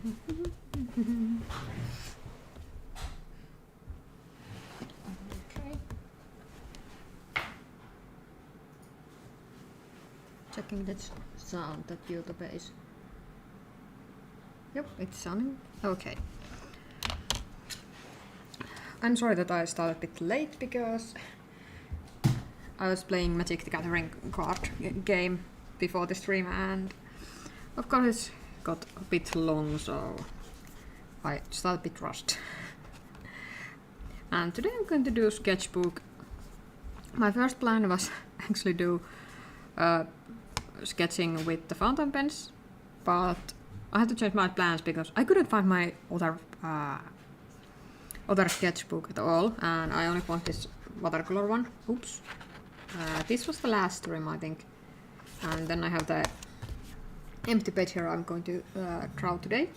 Okay. Checking that sound that YouTube is. Yep, it's sounding okay. I'm sorry that I started a bit late because I was playing Magic the Gathering card game before the stream, and of course it's got a bit long, so I started a bit rushed. And today I'm going to do sketchbook. My first plan was actually do sketching with the fountain pens, but I had to change my plans because I couldn't find my other sketchbook at all, and I only found this watercolor one. Oops. This was the last stream, I think. And then I have the empty page here I'm going to draw today.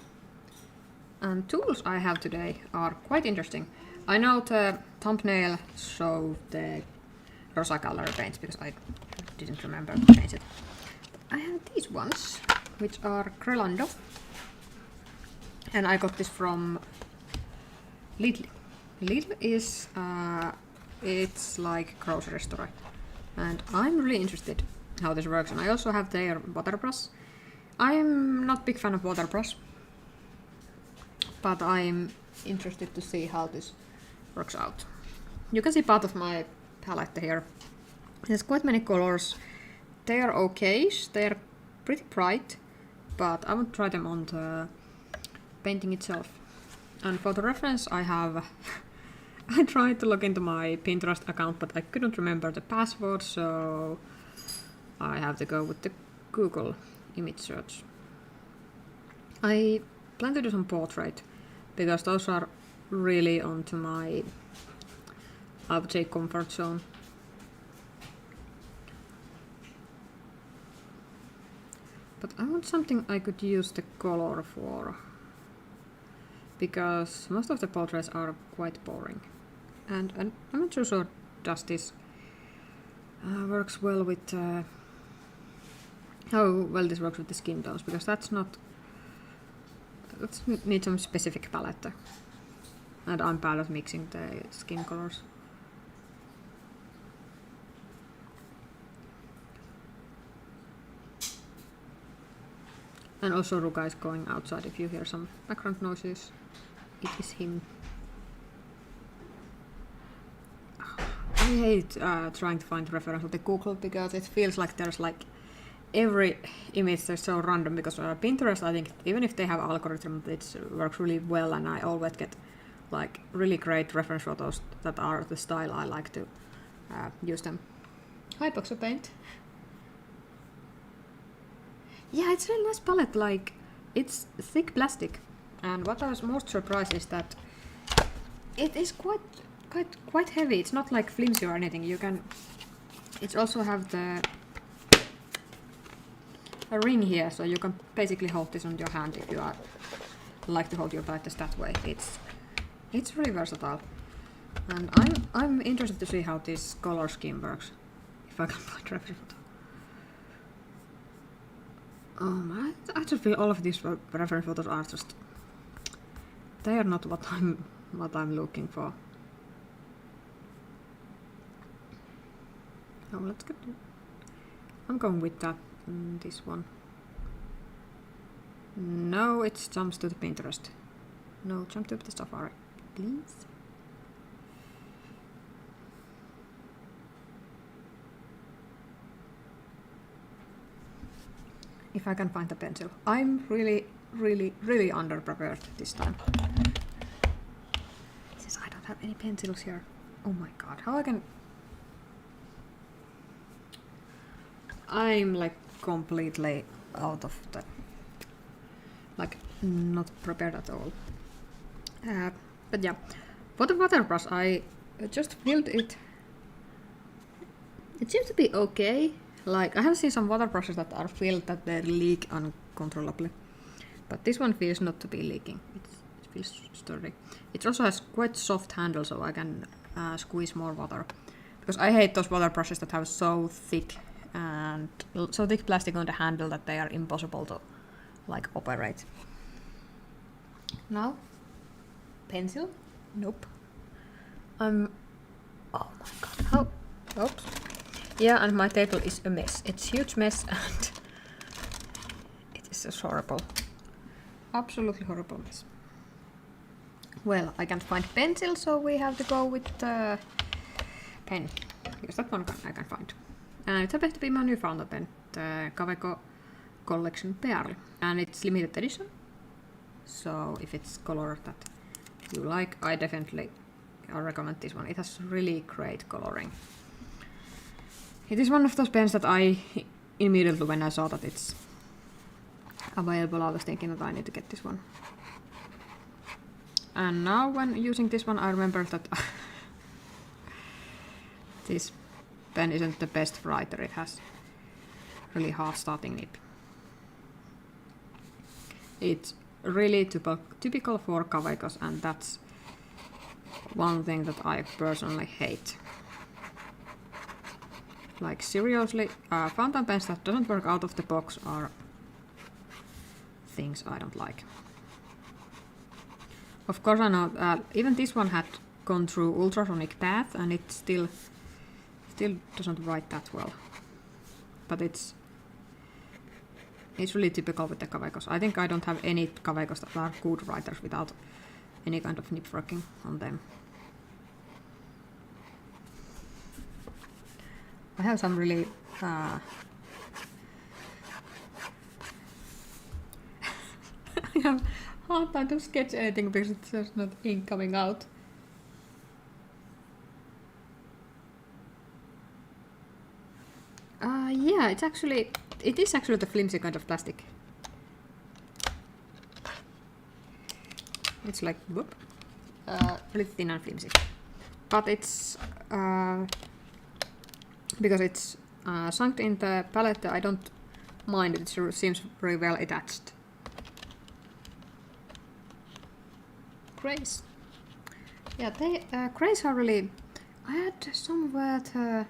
And tools I have today are quite interesting. I know the thumbnail showed the Rosa color paints because I didn't remember to change it. But I have these ones, which are Grelando. And I got this from Lidl. Lidl is, it's like a grocery store. And I'm really interested how this works. And I also have their water brush. I'm not a big fan of water brush, but I'm interested to see how this works out. You can see part of my palette here. There's quite many colors. They are okay, they're pretty bright, but I won't try them on the painting itself. And for the reference I have I tried to log into my Pinterest account, but I couldn't remember the password, so I have to go with the Google image search. I plan to do some portrait because those are really onto my, I would say, comfort zone. But I want something I could use the color for, because most of the portraits are quite boring. And I'm not so sure does this works well with how well this works with the skin tones, because that's need some specific palette, and I'm bad at mixing the skin colors. And also Ruka is going outside. If you hear some background noises, it is him. I hate trying to find reference on the Google because it feels like there's like every image that's so random, because Pinterest, I think even if they have algorithm, it works really well, and I always get like really great reference photos that are the style I like to use them. Hypoxia paint. Yeah, it's a really nice palette, like it's thick plastic, and what I was most surprised is that it is quite heavy. It's not like flimsy or anything. You can, it's also have a ring here, so you can basically hold this on your hand if you like to hold your brightness that way. It's really versatile, and I'm interested to see how this color scheme works. If I can find reference photo. I just feel all of these reference photos are just, they are not what I'm looking for. Oh, let's get to, I'm going with that. This one. No, it jumps to the Pinterest. No, jump to the Safari, please. If I can find the pencil. I'm really underprepared this time. Since I don't have any pencils here. Oh my god, how I can... I'm like completely out of the, like not prepared at all. But yeah, for the water brush I just filled it. It seems to be okay. Like I have seen some water brushes that are filled that they leak uncontrollably, but this one feels not to be leaking. It feels sturdy. It also has quite soft handle, so I can squeeze more water. Because I hate those water brushes that have so thick plastic on the handle that they are impossible to like operate. Now, pencil? Nope. Oh my god, how? Oops. Yeah, and my table is a mess. It's a huge mess and it is just horrible. Absolutely horrible mess. Well, I can't find pencil, so we have to go with pen. Because that one I can find. And it's supposed to be my new fountain pen, the Kaweco Collection Pearl. And it's limited edition. So if it's color that you like, I definitely recommend this one. It has really great coloring. It is one of those pens that I immediately, when I saw that it's available, I was thinking that I need to get this one. And now when using this one, I remember that this pen isn't the best writer. It has really hard starting nib. It's really typical for Kawecos, and that's one thing that I personally hate. Like seriously, fountain pens that doesn't work out of the box are things I don't like. Of course, I know even this one had gone through ultrasonic bath, and it still doesn't write that well. But it's really typical with the Kawecos. I think I don't have any Kawecos that are good writers without any kind of nib working on them. I have some really I have hard time to sketch anything because it's just not ink coming out. Yeah, it is actually the flimsy kind of plastic. It's like whoop, really thin and flimsy, but it's because it's sunk in the palette. I don't mind. It seems very well attached. Grays. Yeah, they grays are really. I had somewhere the.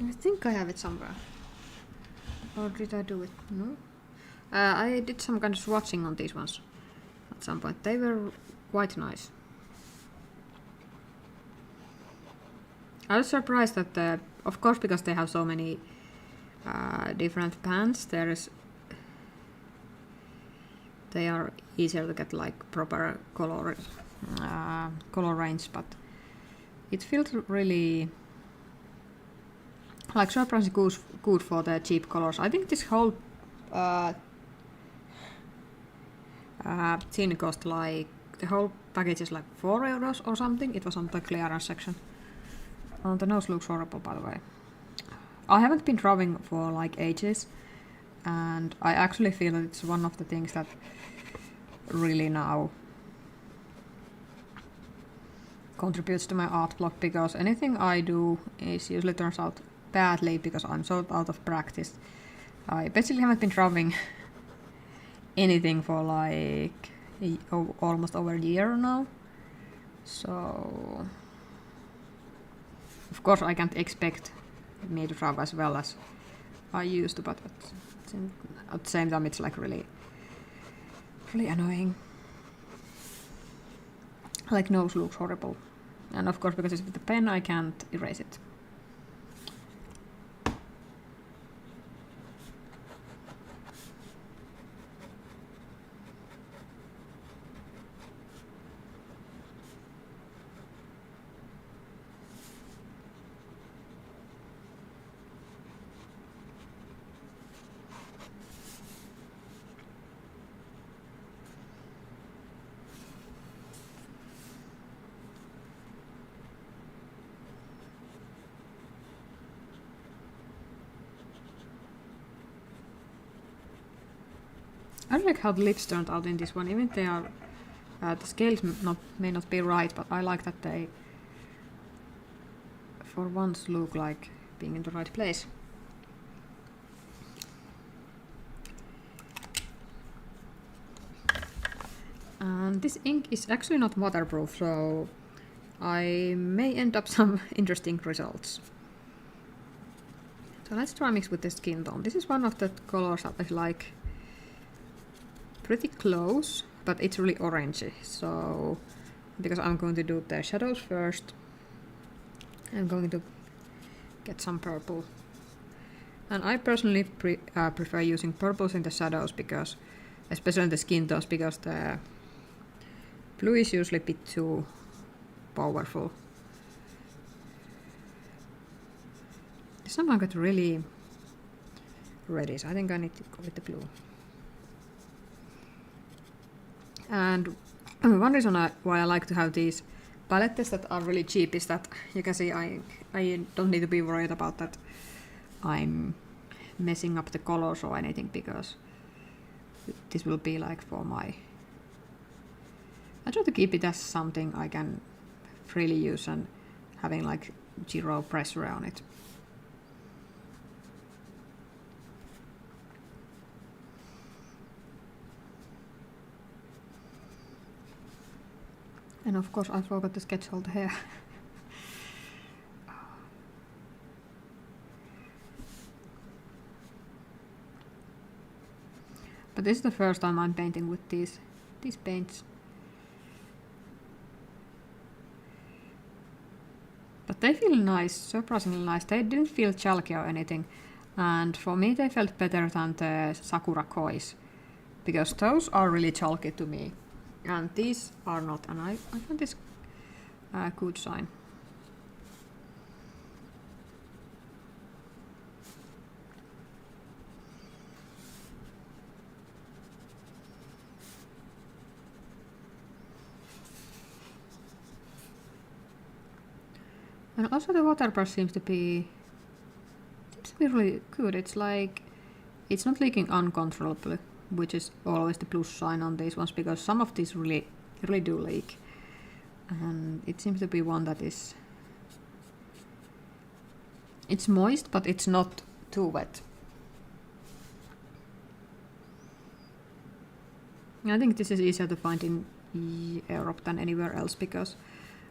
I think I have it somewhere. Or did I do it? No. I did some kind of swatching on these ones at some point. They were quite nice. I was surprised that, of course, because they have so many different pans, they are easier to get like proper color range, but it feels really like surprisingly good for the cheap colors. I think this whole tin cost like, the whole package is like €4 or something. It was on the clearance section. Oh, the nose looks horrible, by the way. I haven't been drawing for like ages, and I actually feel that it's one of the things that really now contributes to my art block, because anything I do usually turns out badly because I'm so out of practice. I basically haven't been drawing anything for like almost over a year now. So of course I can't expect me to draw as well as I used to, but at the same time it's like really annoying. Like nose looks horrible. And of course because it's with the pen I can't erase it. I like how the lips turned out in this one, even if they are, the scales may not be right, but I like that they for once look like being in the right place. And this ink is actually not waterproof, so I may end up some interesting results. So let's try mix with the skin tone. This is one of the colors that I like pretty close, but it's really orangey. So because I'm going to do the shadows first, I'm going to get some purple. And I personally prefer using purples in the shadows, because especially in the skin tones, because the blue is usually a bit too powerful. This one got really reddish. I think I need to go with the blue. And one reason why I like to have these palettes that are really cheap is that you can see I don't need to be worried about that I'm messing up the colors or anything, because this will be like for my... I try to keep it as something I can freely use and having like zero pressure on it. And of course I forgot to sketch all the hair. But this is the first time I'm painting with these paints. But they feel nice, surprisingly nice. They didn't feel chalky or anything. And for me they felt better than the Sakura Kois, because those are really chalky to me. And these are not, and I find this a good sign. And also the waterbrush seems to be really good. It's like, it's not leaking uncontrollably, which is always the plus sign on these ones, because some of these really do leak. And it seems to be one that is... It's moist, but it's not too wet. I think this is easier to find in Europe than anywhere else, because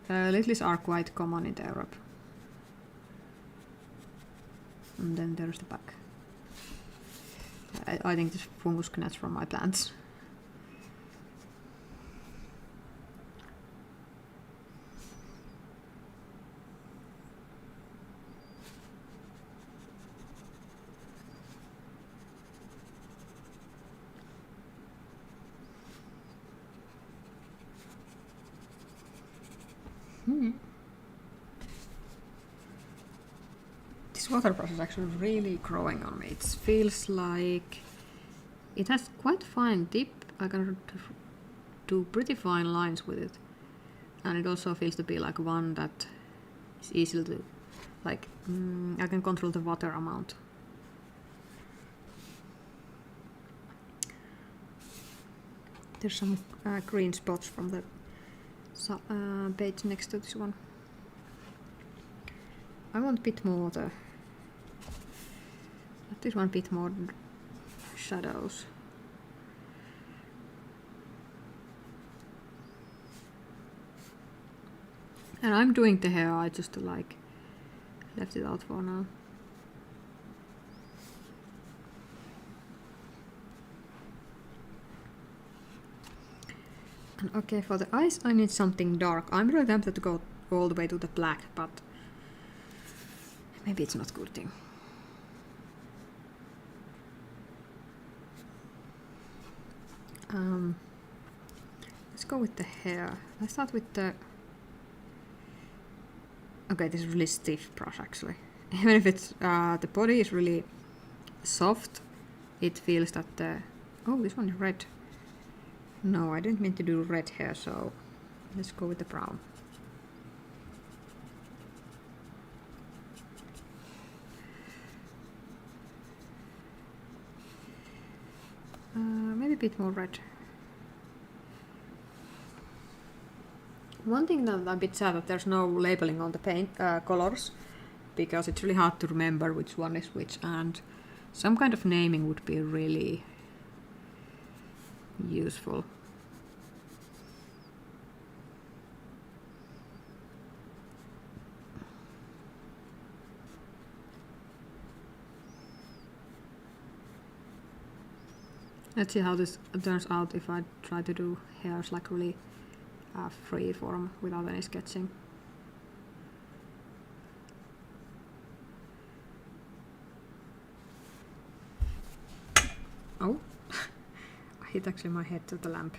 lilies are quite common in Europe. And then there's the back. I think this fungus gnats from my plants. This waterbrush is actually really growing on me. It feels like it has quite fine tip. I can do pretty fine lines with it, and it also feels to be like one that is easy to, like, I can control the water amount. There's some green spots from the page next to this one. I want a bit more this one, bit more shadows. And I'm doing the hair, I just like left it out for now. And okay, for the eyes I need something dark. I'm really tempted to go all the way to the black, but maybe it's not a good thing. Let's go with the hair. Let's start with the... Okay, this is really stiff brush actually. Even if it's the body is really soft, it feels that the... Oh, this one is red. No, I didn't mean to do red hair, so let's go with the brown. Maybe a bit more red. One thing that I'm a bit sad that there's no labeling on the paint colors, because it's really hard to remember which one is which, and some kind of naming would be really useful. Let's see how this turns out if I try to do hairs like really free form without any sketching. Oh, I hit actually my head to the lamp.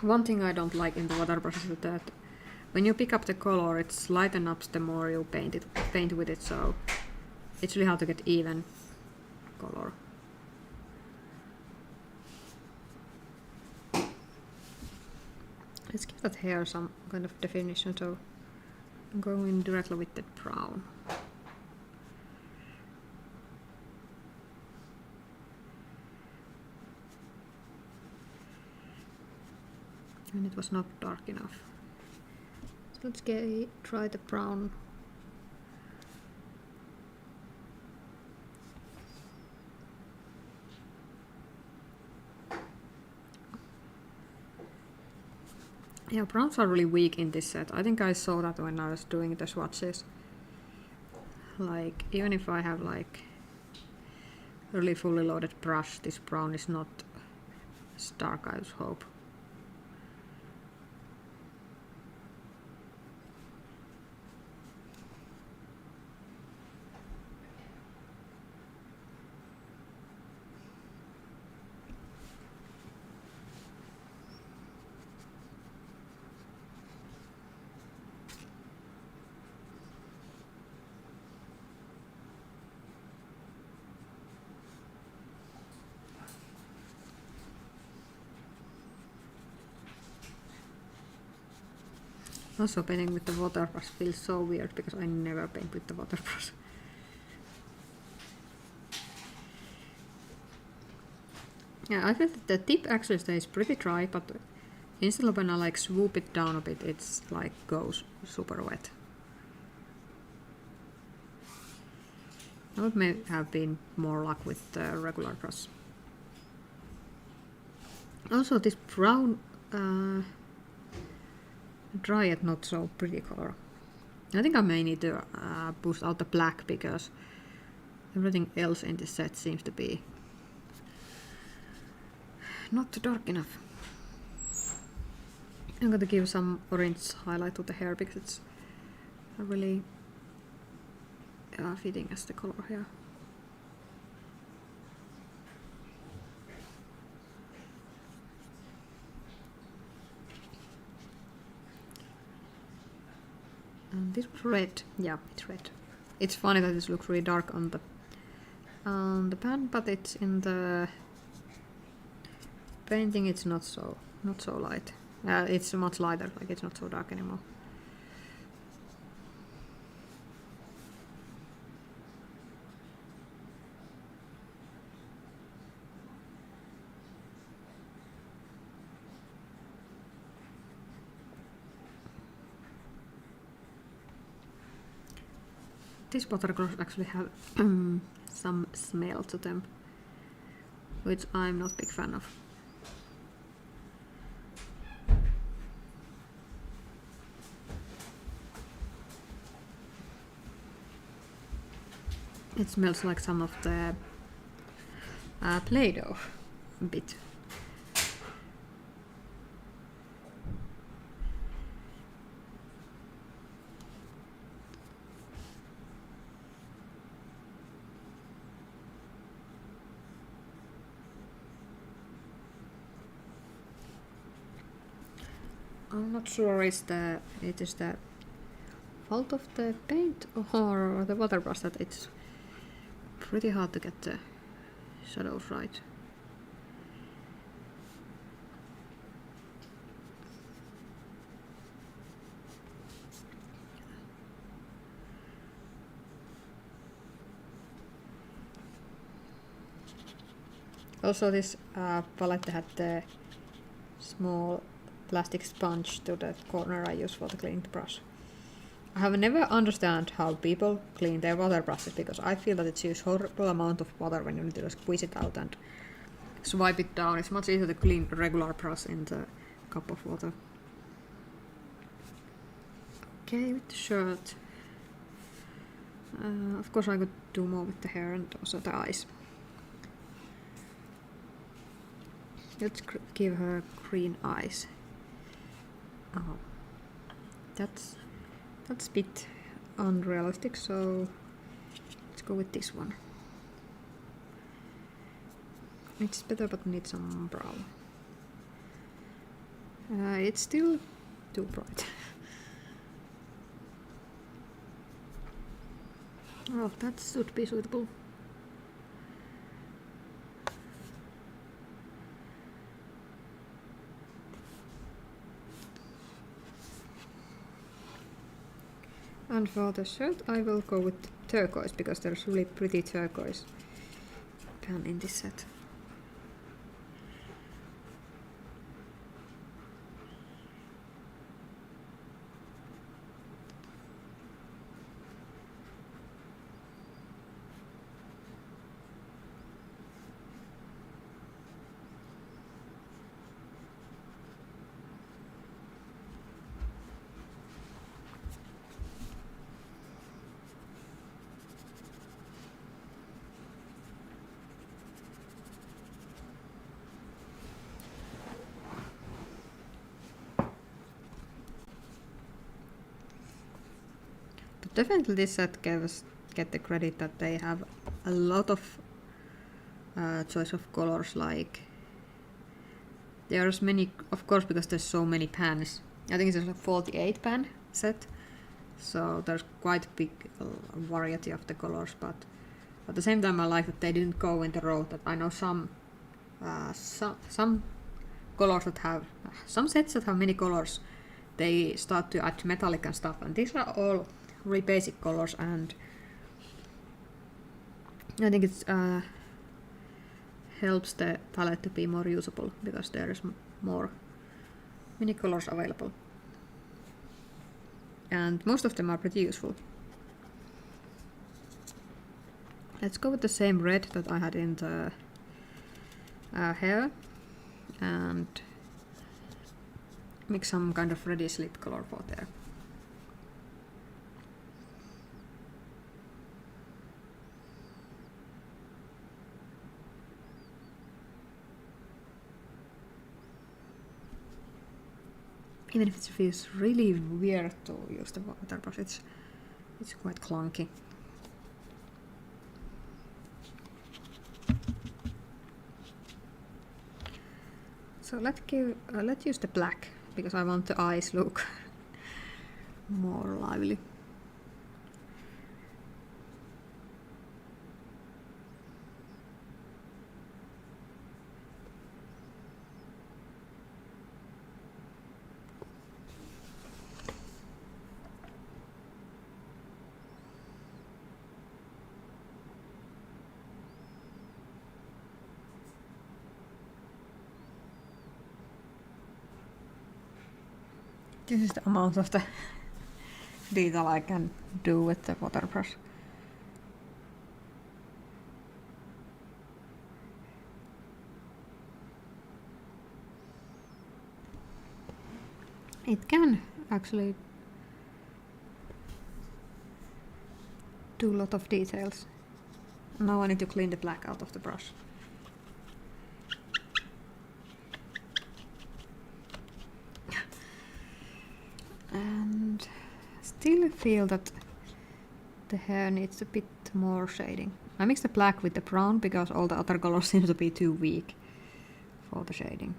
One thing I don't like in the waterbrushes is that when you pick up the color, it lightens up the more you paint with it, so it's really hard to get even color. Let's give that hair some kind of definition, so I'm going directly with the brown. And it was not dark enough. So let's try the brown. Yeah, browns are really weak in this set. I think I saw that when I was doing the swatches. Like, even if I have like really fully loaded brush, this brown is not as dark, I would hope. Also, painting with the waterbrush feels so weird because I never paint with the waterbrush. Yeah, I feel that the tip actually stays pretty dry, but instead of when I like swoop it down a bit, it's like goes super wet. I would may have been more luck with the regular brush. Also, this brown dry yet not so pretty color. I think I may need to boost out the black because everything else in this set seems to be not dark enough. I'm going to give some orange highlight to the hair because it's really fitting as the color here. And this was red. Yeah, it's red. It's funny that this looks really dark on the pan, but it's in the painting. It's not so light. It's much lighter. Like it's not so dark anymore. These watercolors actually have some smell to them, which I'm not a big fan of. It smells like some of the Play-Doh a bit. I'm not sure it is the fault of the paint or the water brush that it's pretty hard to get the shadows right. Also this palette had the small plastic sponge to the corner I use for the cleaning the brush. I have never understand how people clean their water brushes, because I feel that it's a horrible amount of water when you need to squeeze it out and swipe it down. It's much easier to clean a regular brush in the cup of water. Okay, with the shirt. Of course I could do more with the hair and also the eyes. Let's give her green eyes. Oh, that's a bit unrealistic, so let's go with this one. It's better, but needs some brown. It's still too bright. Oh, that should be suitable. And for the shirt I will go with turquoise, because there's really pretty turquoise pen in this set. Definitely this set get the credit that they have a lot of choice of colors. Like there's many, of course, because there's so many pans. I think it's a 48 pan set, so there's quite big variety of the colors. But at the same time, I like that they didn't go in the road. That I know some colors that have some sets that have many colors. They start to add metallic and stuff, and these are all really basic colors, and I think it helps the palette to be more usable, because there is many colors available, and most of them are pretty useful. Let's go with the same red that I had in the hair and make some kind of reddish lip color for there. Even if it feels really weird to use the water brush, it's quite clunky. So let's use the black, because I want the eyes look more lively. This is the amount of the detail I can do with the water brush. It can actually do a lot of details. Now I need to clean the black out of the brush. And still feel that the hair needs a bit more shading. I mixed the black with the brown because all the other colors seem to be too weak for the shading.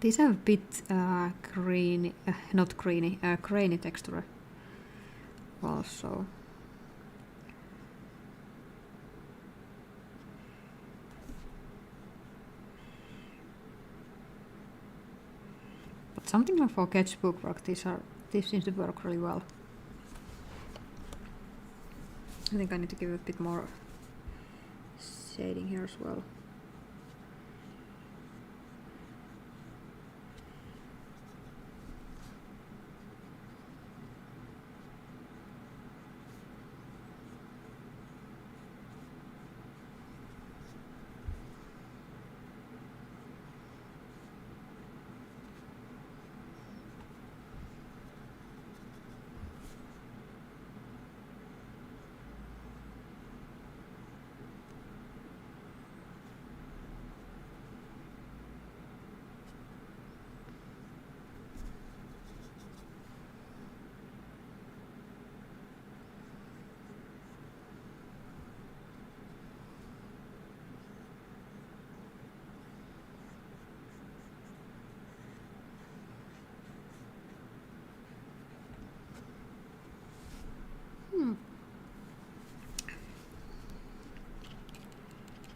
These have a bit greeny, not greeny, grainy texture also. something like for sketchbook work, these seems to work really well. I think I need to give a bit more shading here as well.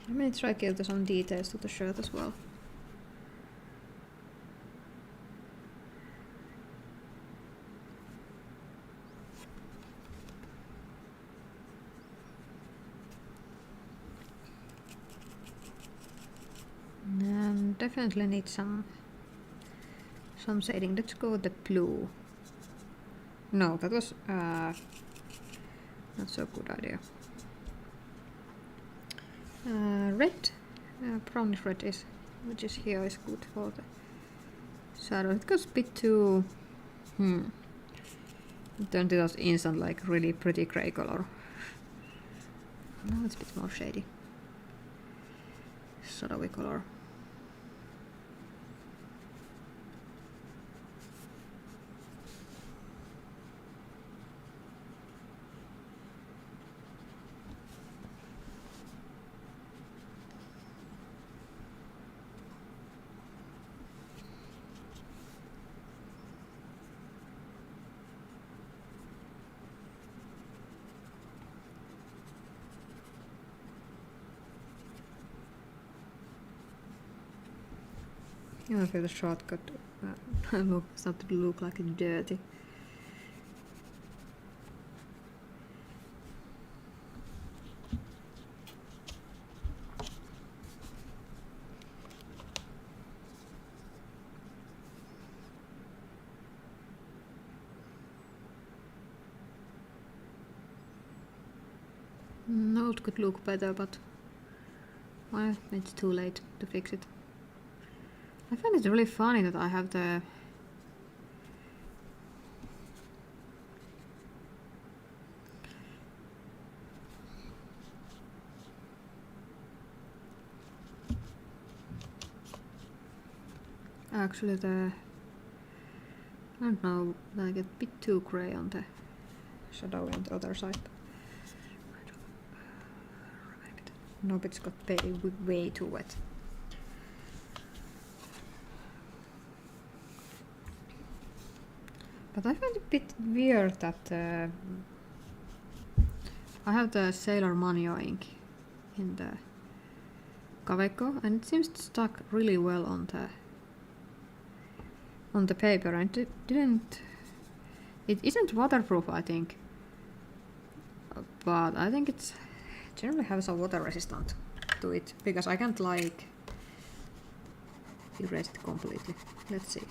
I may try to give some details to the shirt as well. And definitely need some shading. Let's go with the blue. No, that was not so good idea. Red, brownish red is, which is here, is good for the shadow. It goes a bit too. It turned it out instant, like really pretty grey color. Now it's a bit more shady. Shadowy color. I feel the shortcut started to look like it's dirty. No, it could look better, but well, it's too late to fix it. I find it really funny that I have the actually the I don't know, like a bit too grey on the shadow on the other side. Nope, it's got way too wet. But I find it a bit weird that I have the Sailor Manio ink in the Kaweco, and it seems to stuck really well on the paper, and it isn't waterproof, I think, but I think it's generally has a water resistant to it, because I can't like erase it completely. Let's see.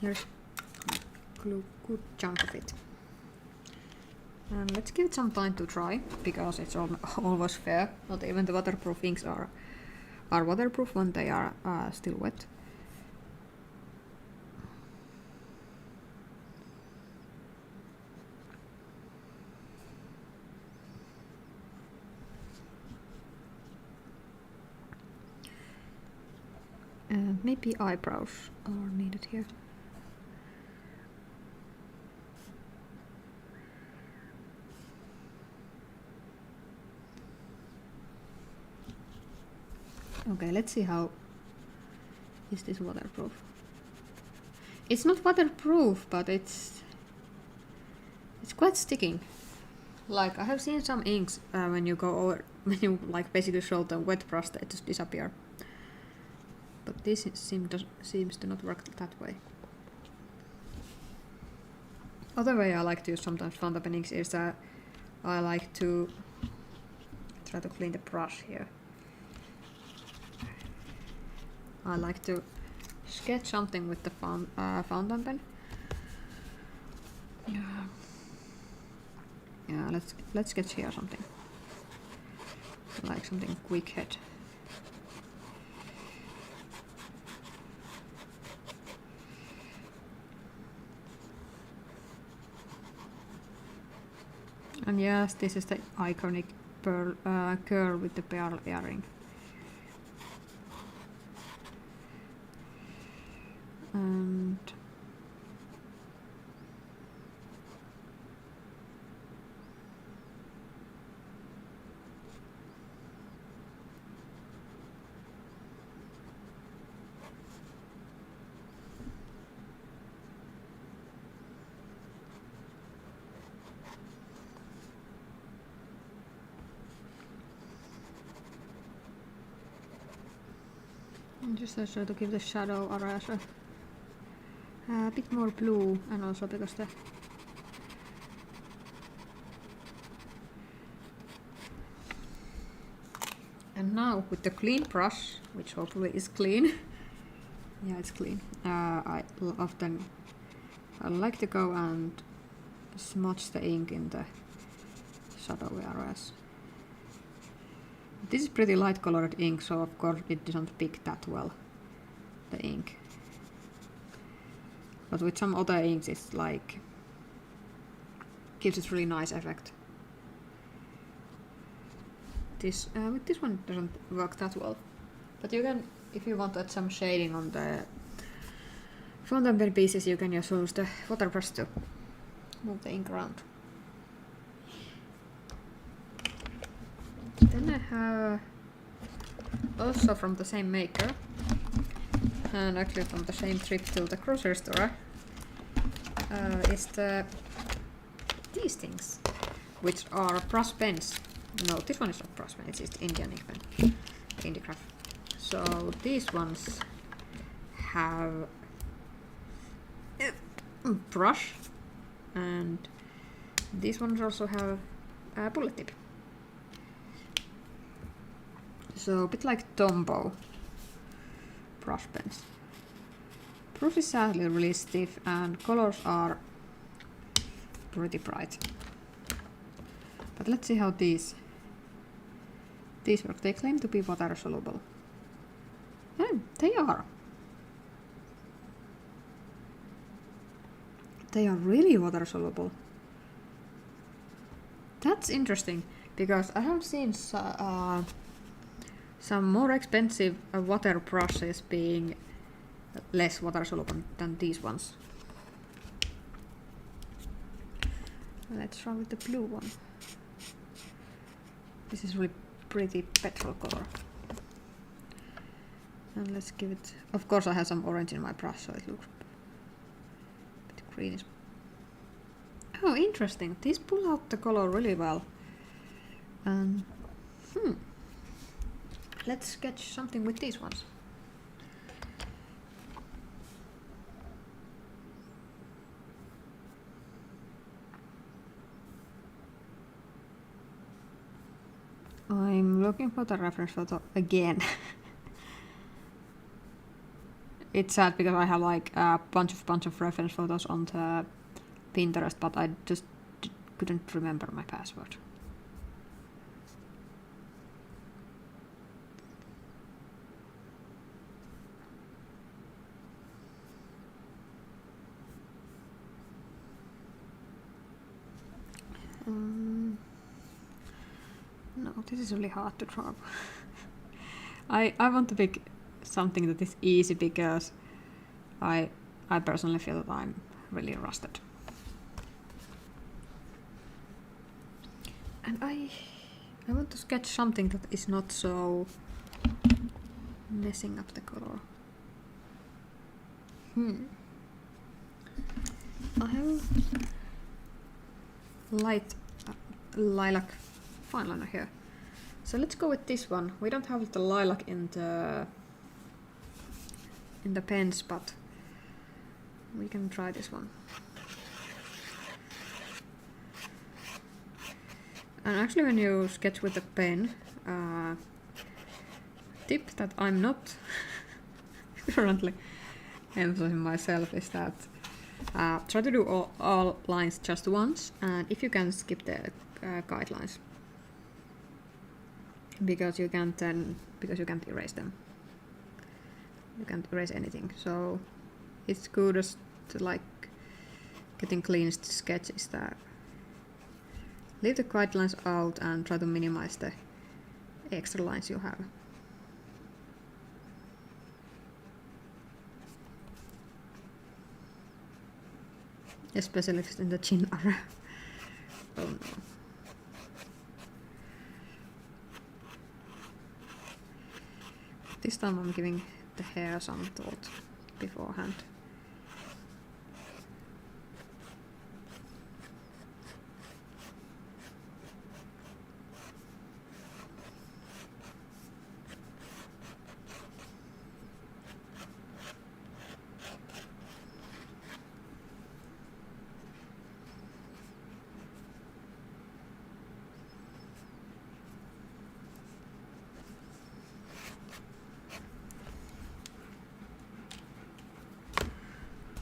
Here's a good chunk of it. And let's give it some time to dry, because it's almost fair. Not even the waterproof inks are waterproof when they are still wet. Maybe eyebrows are needed here. Okay, let's see how is this waterproof. It's not waterproof, but it's quite sticking. Like, I have seen some inks when you go over, when you like basically show the wet brush, they just disappear. But this seems to not work that way. Other way I like to use sometimes fountain inks is that I like to try to clean the brush here. I like to sketch something with the fountain pen. Yeah, let's sketch here something. Like something quick head. And yes, this is the iconic pearl girl with the pearl earring. And just try to give the shadow areas a bit more blue, and also because the and now with the clean brush, which hopefully is clean. Yeah, it's clean. I like to go and smudge the ink in the shadowy areas. This is pretty light colored ink, so of course it doesn't pick that well, the ink. But with some other inks it's like gives it really nice effect. This with this one doesn't work that well. But you can, if you want to add some shading on the fountain pen pieces, you can just use the water brush to move the ink around. Then I have also from the same maker, and actually from the same trip to the grocery store, is these things, which are brush pens. No, this one is not brush pen, it's just Indian ink pen, Indiecraft. So these ones have a brush, and these ones also have a bullet tip. So a bit like Tombow brush pens. Proof is sadly really stiff and colors are pretty bright. But let's see how these work. They claim to be water soluble. And they are. They are really water soluble. That's interesting because I have seen some more expensive water brushes being less water soluble than these ones. Let's try with the blue one. This is really pretty petrol color. And let's give it, of course I have some orange in my brush, so it looks a bit greenish. Oh, interesting. These pull out the color really well. Let's sketch something with these ones. I'm looking for the reference photo again. It's sad because I have like a bunch of reference photos on the Pinterest, but I just couldn't remember my password. No, this is really hard to draw. I want to pick something that is easy because I personally feel that I'm really rusted. And I want to sketch something that is not so messing up the color. I have light lilac fine liner here. So let's go with this one. We don't have the lilac in the pens, but we can try this one. And actually when you sketch with a pen, tip that I'm not currently emphasizing myself is that try to do all lines just once, and if you can skip the guidelines, because you can't erase them. You can't erase anything, so it's good as to like getting cleanest sketches that leave the guidelines out and try to minimize the extra lines you have. Especially if it's in the chin area. Oh no. This time I'm giving the hair some thought beforehand.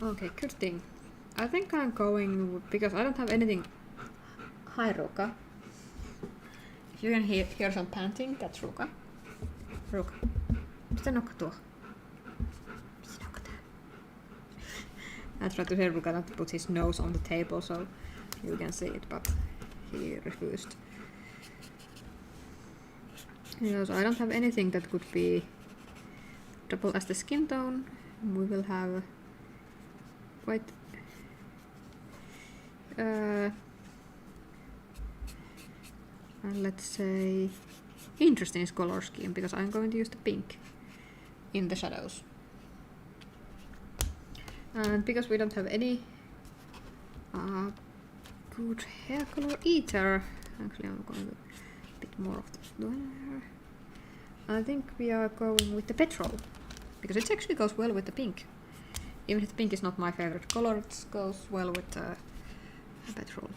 Okay, good thing. I think I'm going because I don't have anything. Hi, Ruka. If you can hear some panting, that's Ruka. Ruka, mistä nokka tuo? Mistä nokka tää? I tried to tell Ruka not to put his nose on the table so you can see it, but he refused. Yeah, so I don't have anything that could be double as the skin tone. We will have quite let's say interesting color scheme, because I'm going to use the pink in the shadows, and because we don't have any good hair color either. Actually, I'm going to a bit more of the hair. I think we are going with the petrol, because it actually goes well with the pink. Even if pink is not my favorite color, it goes well with petrol.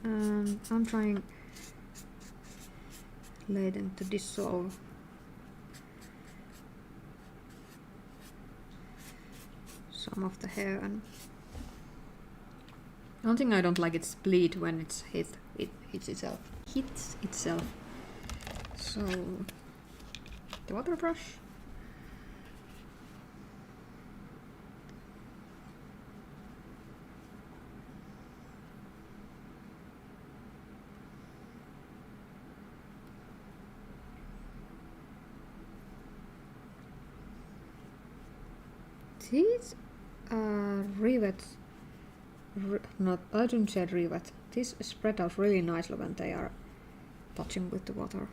And I'm trying Leiden to dissolve. Some of the hair, and one thing I don't like, it's bleed when it hits itself. So the water brush. These rivets, I don't say rivet. These spread out really nicely when they are touching with the water.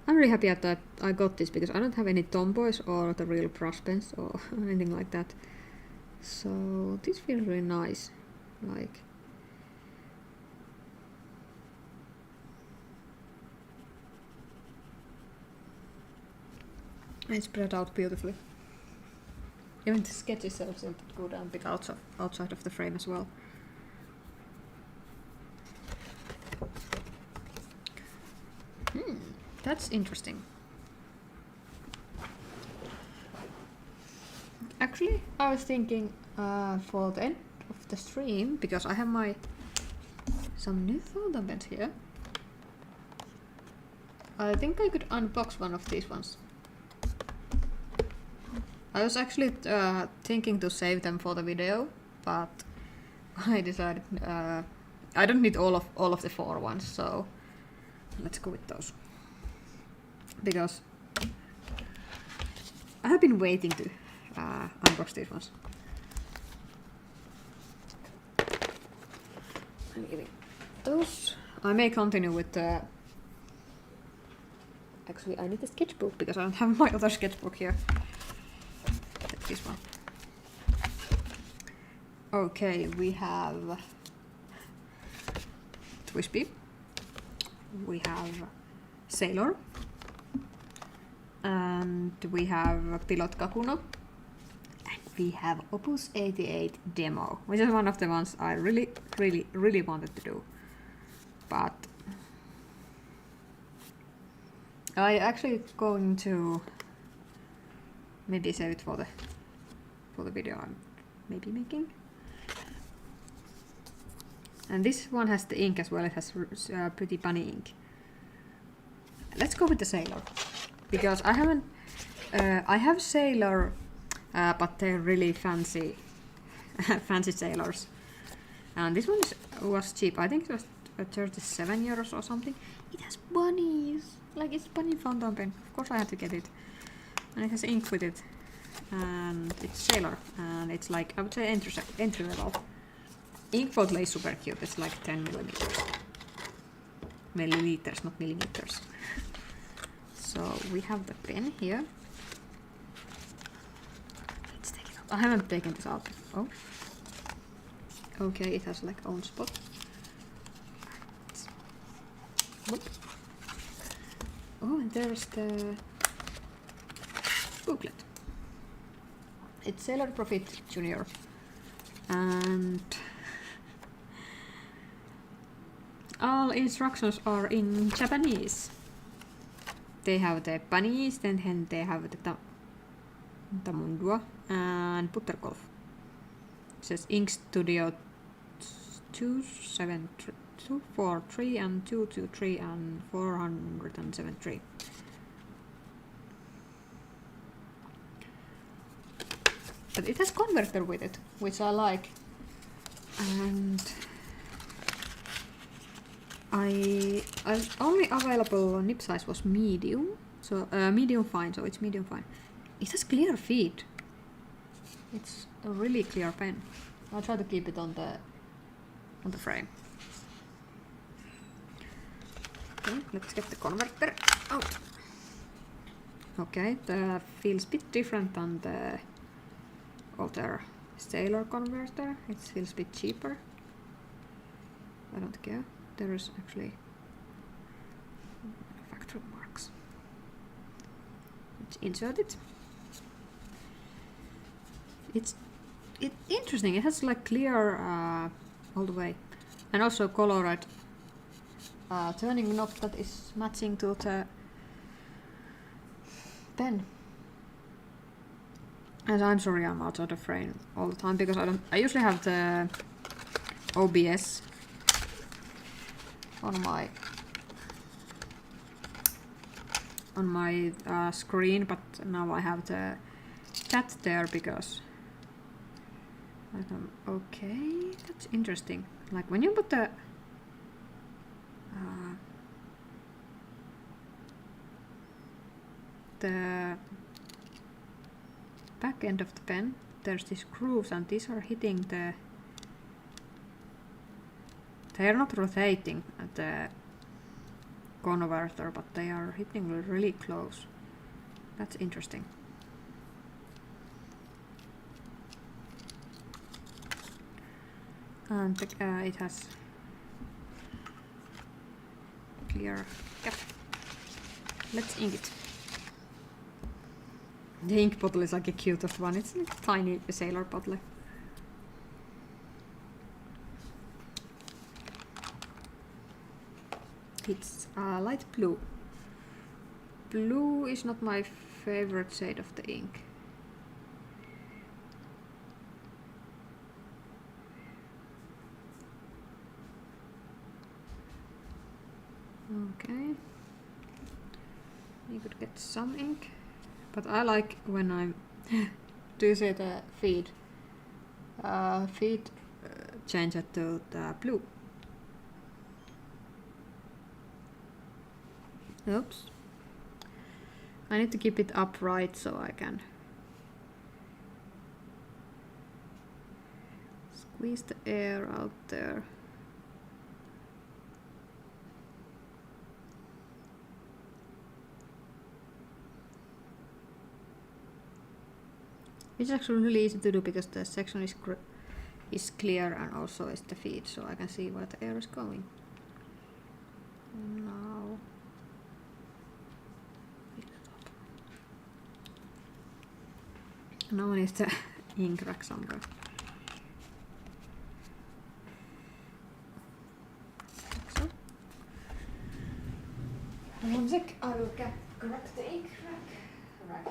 I'm really happy that I got this, because I don't have any tomboys or the real brush pens or anything like that. So this feels really nice. Like, it's spread out beautifully. Even the sketch itself seems to go down a bit outside of the frame as well. That's interesting. Actually, I was thinking for the end of the stream, because I have some new photo beds here. I think I could unbox one of these ones. I was actually thinking to save them for the video, but I decided I don't need all of the 4 ones, so let's go with those. Because I have been waiting to unbox these ones. I'm giving those. I may continue with the... Actually, I need a sketchbook because I don't have my other sketchbook here. Take this one. Okay, we have Twispy. We have Sailor. And we have Pilot Kakuno. And we have Opus 88 Demo, which is one of the ones I really wanted to do. But I actually going to maybe save it for the video I'm maybe making. And this one has the ink as well. It has pretty bunny ink. Let's go with the Sailor, because I haven't. I have Sailor, but they're really fancy, fancy Sailors. And this one was cheap. I think it was 37 euros or something. It has bunnies, like it's bunny fountain pen. Of course I had to get it. And it has ink with it. And it's Sailor, and it's like, I would say entry level. Ink bottle is super cute. It's like 10 millimeters. Milliliters, not millimeters. So we have the pen here. Let's take it out. I haven't taken this out. Oh. Okay, it has like own spot. Whoop. Oh, and there's the booklet. It's Sailor Profit Junior. And all instructions are in Japanese. They have the bunnies, then they have the tamundua and buttergolf. It says Ink Studio 243 and 223 and 473. But it has converter with it, which I like. And I only available nib size was medium, so medium fine. So it's medium fine. It has clear feed. It's a really clear pen. I'll try to keep it on the frame. Okay, let's get the converter out. Okay, the feels a bit different than the other Sailor converter. It feels a bit cheaper. I don't care. There is actually manufacturing marks. Let's insert it. It's interesting. It has like clear all the way, and also colored turning knob that is matching to the pen. And I'm sorry I'm out of the frame all the time because I usually have the OBS on my screen, but now I have the chat there because okay, that's interesting. Like when you put the back end of the pen, there's these grooves, and these are hitting the... They are not rotating at the converter, but they are hitting really close. That's interesting. And it has clear cap. Let's ink it. The ink bottle is like a cutest one. It's like a tiny Sailor bottle. It's light blue. Blue is not my favorite shade of the ink. Okay. You could get some ink. But I like when I'm... Do you see the feed? feed change it to the blue. Oops. I need to keep it upright so I can squeeze the air out there. It's actually really easy to do because the section is clear and also is the feed, so I can see where the air is going. Now, I need the ink rack somewhere. So, one sec, I will grab the ink rack.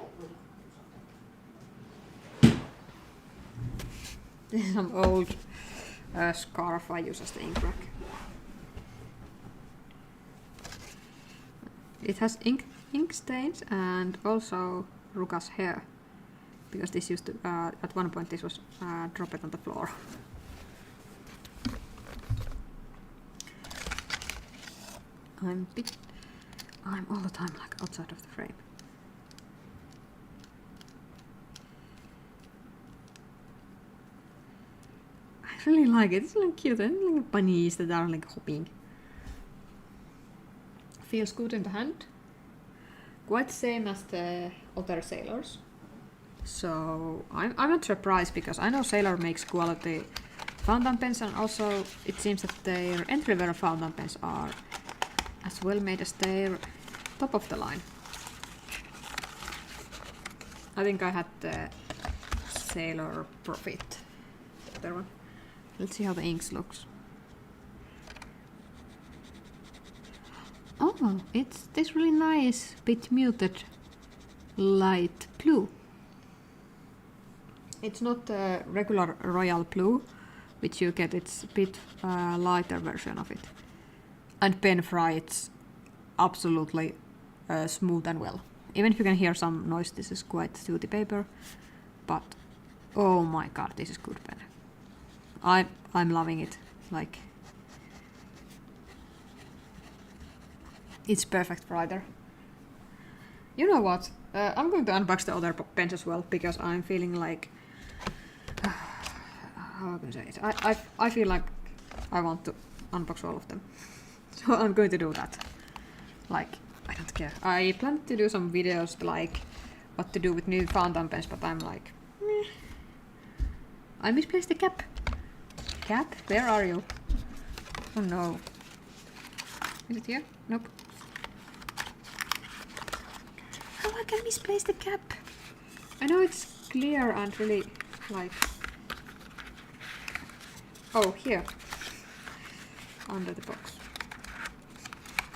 This is some old scarf I use as the ink rack. It has ink stains and also Ruka's hair, because this used to at one point this was dropped on the floor. I'm all the time like outside of the frame. I really like it. It's like cute and like bunnies that are like hopping. Feels good in the hand. Quite same as the other Sailors. So I'm not surprised because I know Sailor makes quality fountain pens, and also it seems that their entry-level fountain pens are as well made as their top of the line. I think I had the Sailor Profit. The other one. Let's see how the inks looks. Oh, it's this really nice, bit muted light blue. It's not the regular royal blue, which you get. It's a bit lighter version of it. And pen fry, it's absolutely smooth and well. Even if you can hear some noise, this is quite sooty paper. But oh my god, this is good pen. I'm loving it. Like, it's perfect writer. You know what? I'm going to unbox the other pens as well because I'm feeling like how can I say it? I feel like I want to unbox all of them, so I'm going to do that. Like, I don't care. I plan to do some videos like what to do with new fountain pens, but I'm like, meh. I misplaced the cap. Cap? Where are you? Oh no. Is it here? Nope. How I can misplace the cap? I know it's clear and really like... Oh, here. Under the box.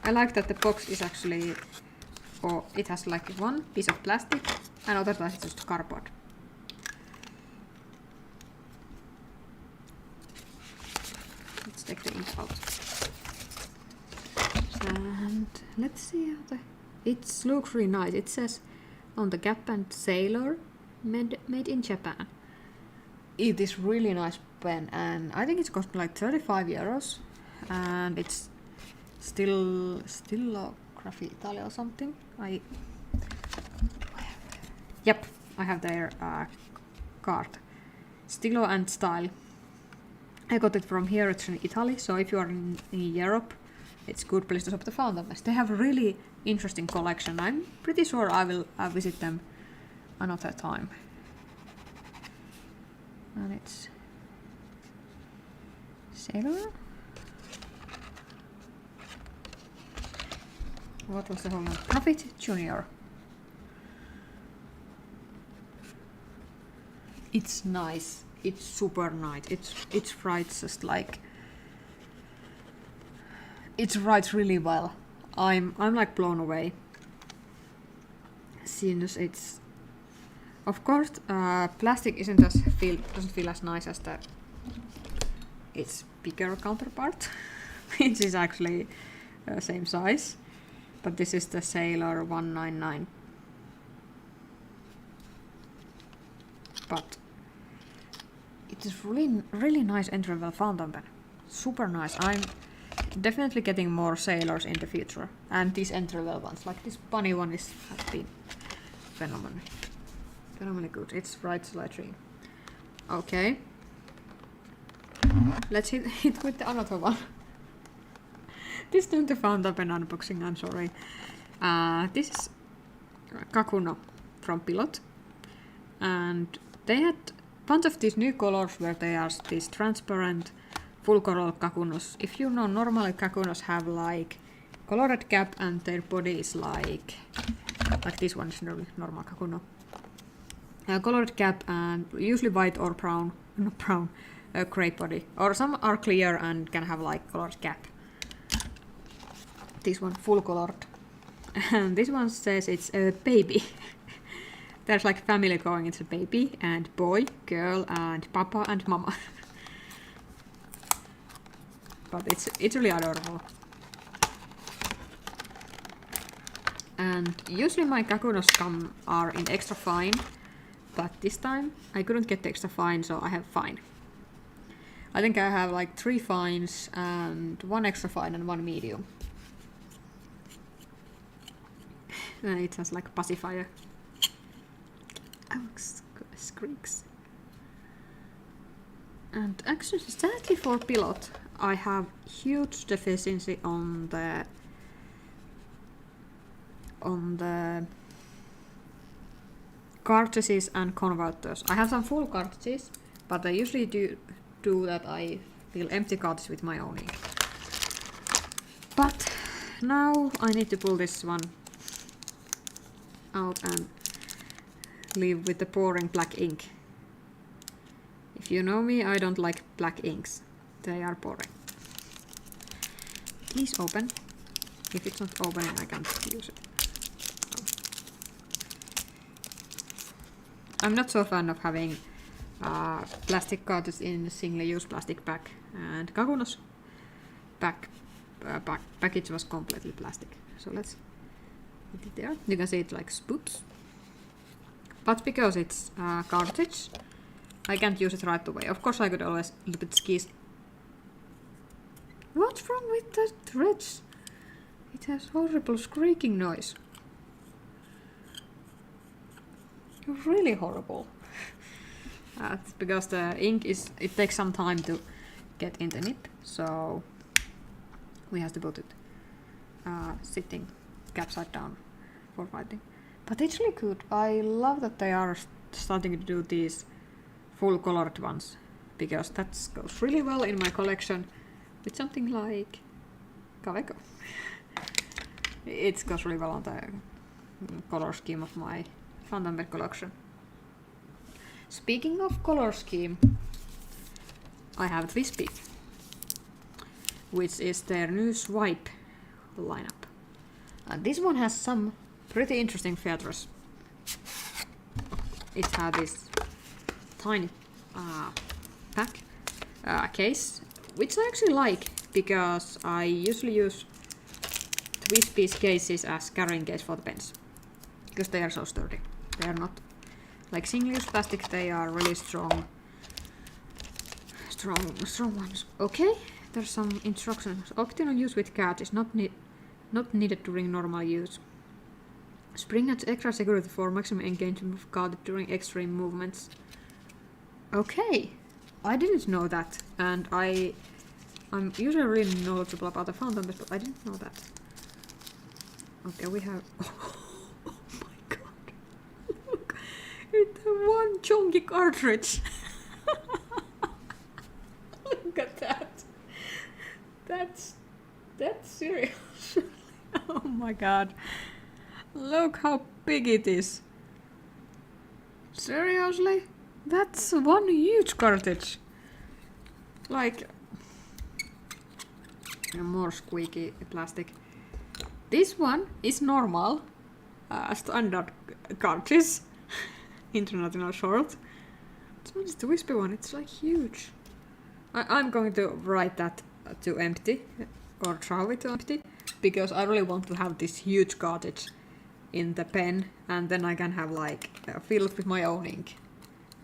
I like that the box is actually... or it has like one piece of plastic and other side is just cardboard. Let's take the ink out. And let's see how the... It looks really nice. It says on the cap and Sailor, made in Japan. It is really nice pen, and I think it's cost like 35 euros, and it's still Graphy Italia or something. Yep, I have their card. Stilo and Style. I got it from here. It's in Italy, so if you are in Europe, it's a good place to shop the fountain pens. They have a really interesting collection. I'm pretty sure I will visit them another time. And it's Sailor. What was the whole name? Profit Junior. It's nice. It's super nice. It writes just like... It writes really well. I'm like blown away. Since it's... Of course, plastic doesn't feel as nice as its bigger counterpart, which is actually same size. But this is the Sailor 199. But it is really nice entry-level fountain pen. Super nice. I'm definitely getting more sailors in the future. And these entry-level ones, like this bunny one has been phenomenally good. It's bright light green. Okay. Let's hit with the another one. This isn't the fountain pen unboxing, I'm sorry. This is Kakuno from Pilot. And they had a bunch of these new colors where they are these transparent full color Kakunos. If you know, normally Kakunos have like colored cap and their body is like this one is normal Kakuno. Colored cap and usually white or brown, not brown, gray body. Or some are clear and can have like colored cap. This one full colored. And this one says it's a baby. There's like family going, it's a baby and boy, girl and papa and mama. But it's really adorable. And usually my Kakunos are in extra fine, but this time I couldn't get the extra fine, so I have fine. I think I have like 3 fines and 1 extra fine and 1 medium. And it has like pacifier. Oh, squeaks. And actually, sadly for Pilot, I have huge deficiency on the cartridges and converters. I have some full cartridges, but I usually do that. I fill empty cartridges with my own ink. But now I need to pull this one out and leave with the boring black ink. If you know me, I don't like black inks. They are boring. Please open. If it's not opening, I can't use it. I'm not so fan of having plastic cartridges in a single-use plastic bag, and Kakuno's package was completely plastic. So let's put it there. You can see it like spoops. But because it's cartridge, I can't use it right away. Of course, I could always a little bit skis. What's wrong with the threads? It has horrible squeaking noise. Really horrible. It's because the ink it takes some time to get in the nib, so we have to put it sitting upside down for writing. But it's really good. I love that they are starting to do these full colored ones, because that goes really well in my collection with something like Kaveco. It goes really well on the color scheme of my fountain pen collection. Speaking of color scheme, I have Twispy, which is their new swipe lineup. And this one has some pretty interesting features. It has this tiny case, which I actually like, because I usually use Twispy's cases as carrying case for the pens, because they are so sturdy. They are not like single-use plastic, they are really strong ones. Okay, there's some instructions. Optional use with cat is not needed during normal use. Spring adds extra security for maximum engagement of card during extreme movements. Okay, I didn't know that, and I'm usually really knowledgeable about the fountain, but I didn't know that. Okay, we have. Oh my god! Look, it's one chunky cartridge. Look at that. That's serious. Oh my god! Look how big it is. Seriously? That's one huge cartridge. Like more squeaky plastic. This one is normal, standard cartridge, international short. This one is the Twispy one. It's like huge. I'm going to write that to empty, or draw it to empty, because I really want to have this huge cartridge in the pen, and then I can have like filled with my own ink.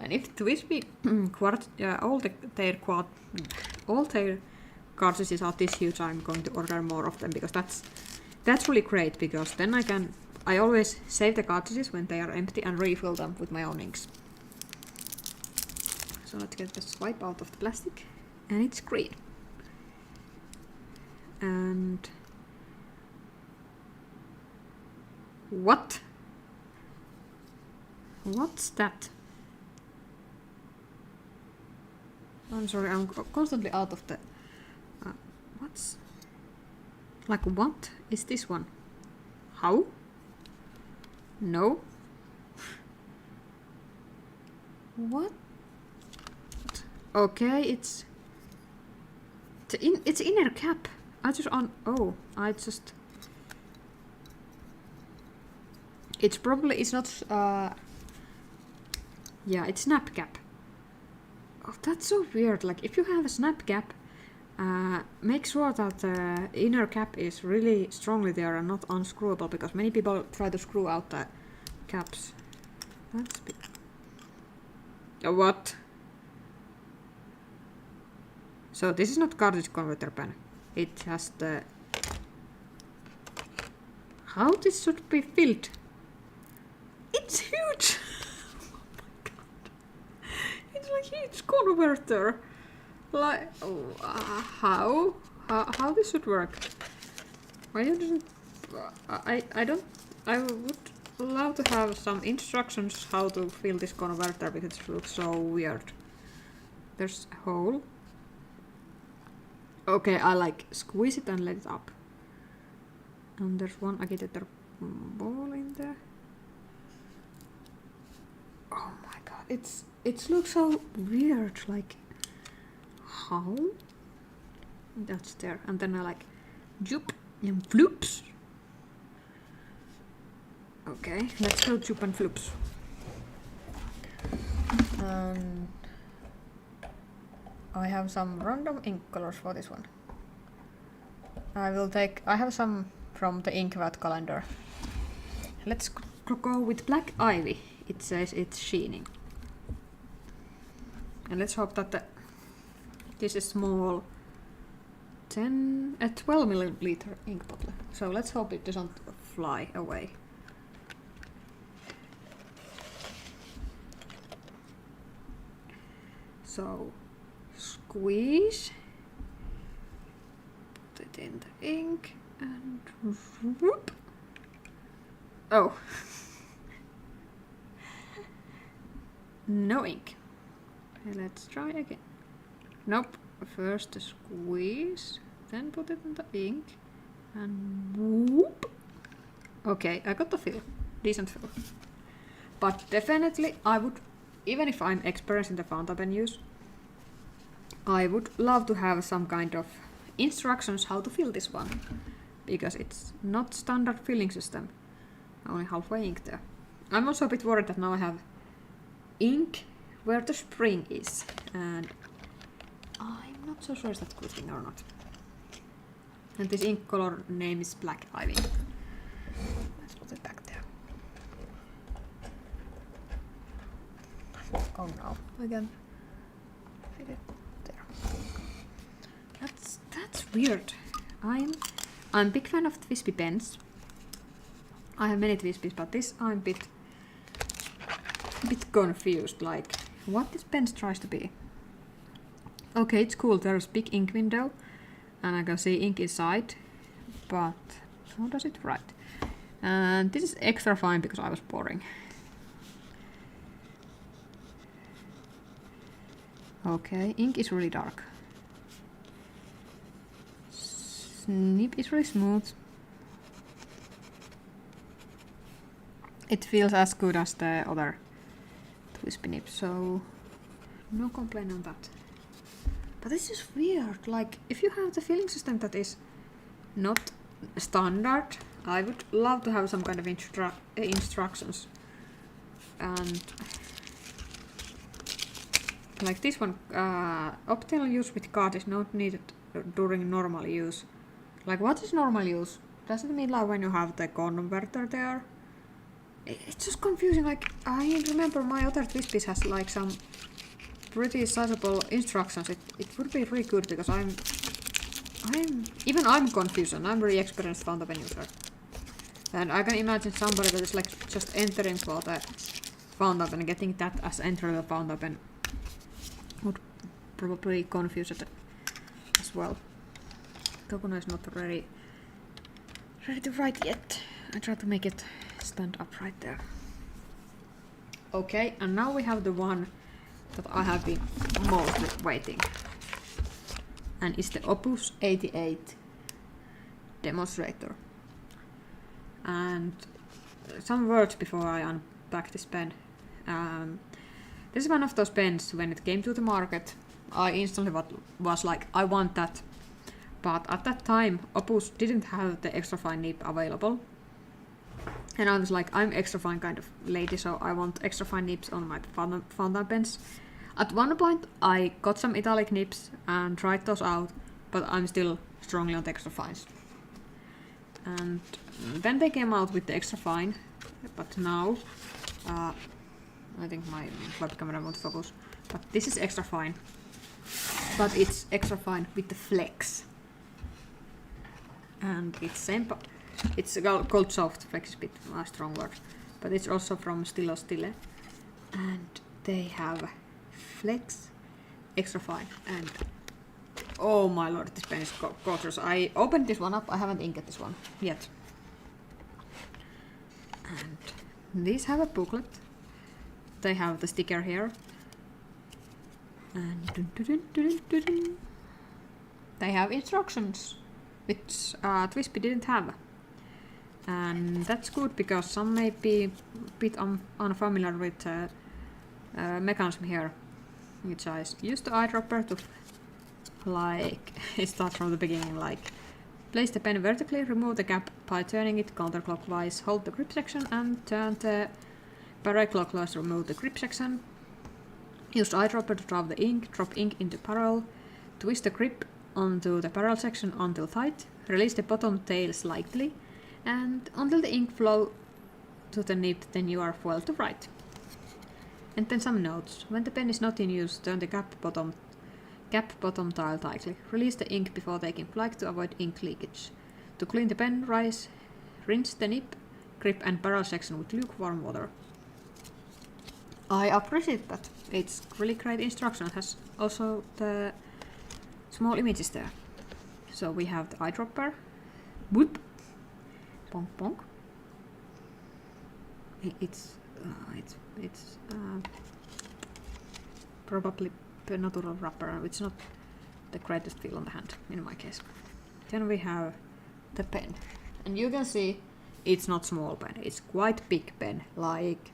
And if Twisby all their cartridges are this huge, I'm going to order more of them, because that's really great, because then I always save the cartridges when they are empty and refill them with my own inks. So let's get the swipe out of the plastic, and it's green. And what? What's that? I'm sorry, I'm constantly out of the... what's... Like, what is this one? How? No? What? Okay, it's inner cap. It's not, yeah, it's snap cap. Oh, that's so weird. Like, if you have a snap cap, make sure that the inner cap is really strongly there and not unscrewable, because many people try to screw out the caps. That's what? So this is not cartridge converter pen. It has the... How this should be filled? It's huge! Oh my god. It's like huge converter. Like, how this should work? Why didn't... I would love to have some instructions how to fill this converter, because it looks so weird. There's a hole. Okay, I like squeeze it and let it up. And there's one agitator ball in there. Oh my god, it looks so weird, like, how? That's there. And then I like jup and floops. Okay, let's go jup and floops. I have some random ink colors for this one. I have some from the Inkvat calendar. Let's go with Black Ivy. It says it's sheening. And let's hope that this is small 12 milliliter ink bottle. So let's hope it doesn't fly away. So squeeze, put it in the ink, and whoop. Oh. No ink. Let's try again. Nope. First the squeeze, then put it in the ink, and whoop. Okay, I got the fill. Decent fill. But definitely I would, even if I'm experienced in the fountain pen use, I would love to have some kind of instructions how to fill this one, because it's not standard filling system. Only halfway ink there. I'm also a bit worried that now I have ink where the spring is, and I'm not so sure if that's a good thing or not. And this ink color name is Black Ivy. Let's put it back there. Oh no, again. Fit it there. That's weird. I'm a big fan of Twisby pens. I have many Twisbys, but this I'm a bit confused, like what this pen tries to be. Okay, it's cool, there's big ink window and I can see ink inside, but how does it write? And this is extra fine because I was boring. Okay, ink is really dark. Snip is really smooth. It feels as good as the other Twisby nib, so no complaint on that. But this is weird, like if you have the filling system that is not standard, I would love to have some kind of instructions. And like this one, optional use with card is not needed during normal use. Like what is normal use? Does it mean like when you have the converter there? It's just confusing. Like, I remember my other twist piece has like some pretty sizable instructions. It would be really good because I'm confused and I'm really experienced found open user. And I can imagine somebody that is like just entering for the found open and getting that as entry level found open would probably confuse it as well. Tokuno is not ready to write yet. I try to make it stand up right there. Okay, and now we have the one that I have been mostly waiting. And it's the Opus 88 demonstrator. And some words before I unpack this pen. This is one of those pens, when it came to the market, I instantly was like, I want that. But at that time, Opus didn't have the extra fine nib available. And I was like, I'm extra fine kind of lady, so I want extra fine nibs on my fountain pens. At one point, I got some italic nibs and tried those out, but I'm still strongly on the extra fines. And then they came out with the extra fine, but now, I think my web camera won't focus, but this is extra fine, but it's extra fine with the flex. And it's called soft flex, is a bit a strong word, but it's also from Stilo Stile, and they have flex, extra fine, and oh my lord, this pen is gorgeous. I opened this one up, I haven't inked this one yet. And these have a booklet, they have the sticker here, and they have instructions, which Twispy didn't have. And that's good because some may be a bit unfamiliar with mechanism here, which I use the eyedropper to, like, it starts from the beginning, like, place the pen vertically, remove the cap by turning it counterclockwise, hold the grip section and turn the barrel clockwise to remove the grip section. Use the eyedropper to drop the ink, drop ink into barrel, twist the grip onto the barrel section until tight, release the bottom tail slightly, and until the ink flow to the nib, then you are well to write. And then some notes. When the pen is not in use, turn the cap bottom dial tightly. Release the ink before taking flight to avoid ink leakage. To clean the pen, rinse the nib, grip and barrel section with lukewarm water. I appreciate that. It's really great instruction. It has also the small images there. So we have the eyedropper. Whoop. Bonk bonk. It's probably a natural wrapper, which is not the greatest feel on the hand in my case. Then we have the pen, and you can see it's not small pen, it's quite big pen. Like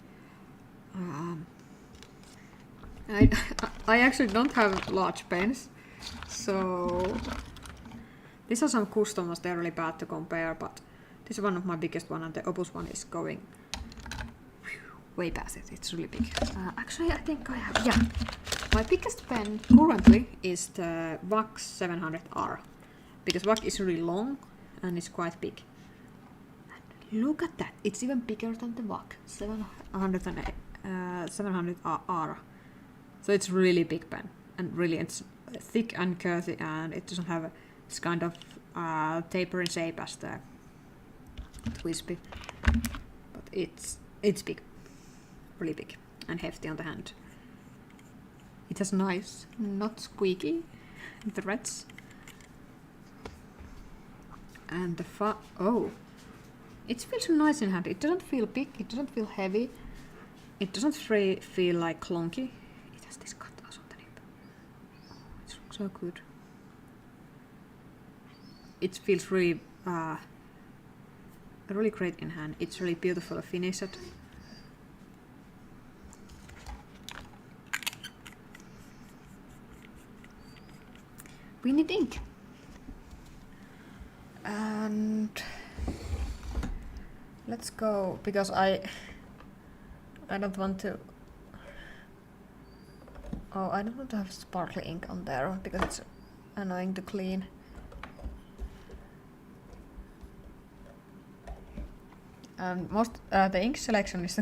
I actually don't have large pens, so these are some customers. They're really bad to compare, but this is one of my biggest one, and the Opus one is going way past it. It's really big. Actually, I think I have, yeah. My biggest pen currently is the VAC 700R, because VAC is really long and it's quite big. And look at that, it's even bigger than the VAC 700R. So it's really big pen, and really it's thick and curvy, and it doesn't have this kind of tapering shape as the Twispy, but it's big. Really big and hefty on the hand. It has nice, not squeaky threads. And the it feels nice in hand. It doesn't feel big, it doesn't feel heavy, it doesn't feel like clunky. It has this cut also on the nib. It looks so good. It feels really really great in hand. It's really beautiful finished. We need ink, and let's go, because I don't want to. Oh, I don't want to have sparkly ink on there because it's annoying to clean. And most the ink selection is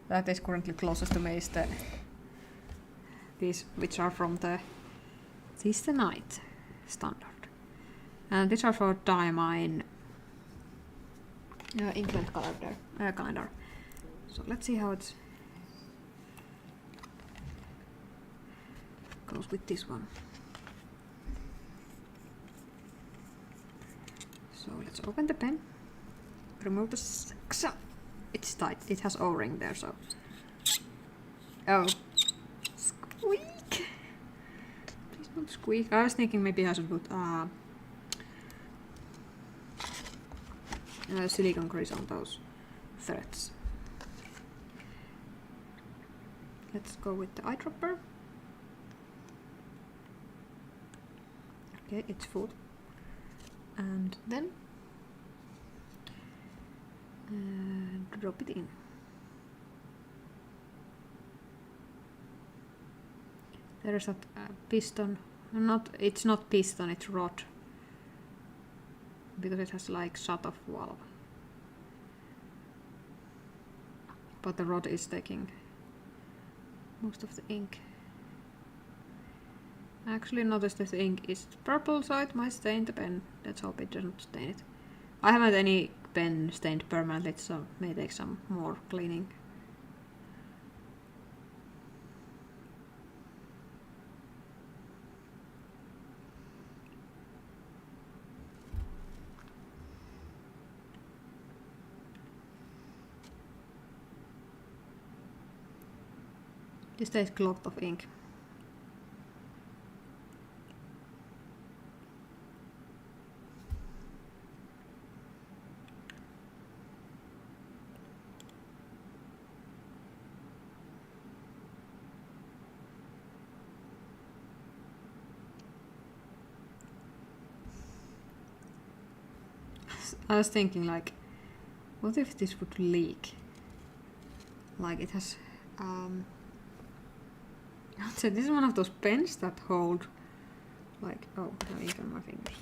that is currently closest to me is these, which are from this the Night standard, and these are for Diamine England calendar. So let's see how it goes with this one. So let's open the pen, remove the section. It's tight, it has O-ring there, so... Oh. Squeak! Please don't squeak. I was thinking maybe I should put silicone grease on those threads. Let's go with the eyedropper. Okay, it's full. And then drop it in. There is a piston. It's not piston, it's rod. Because it has like shut-off valve. But the rod is taking most of the ink. I actually noticed that the ink is purple, so it might stain the pen. Let's hope it doesn't stain it. I haven't any pen stained permanently, so it may take some more cleaning. This takes a lot of ink. I was thinking, like, what if this would leak? Like, it has I'd say this is one of those pens that hold, like, oh, no ink on my fingers.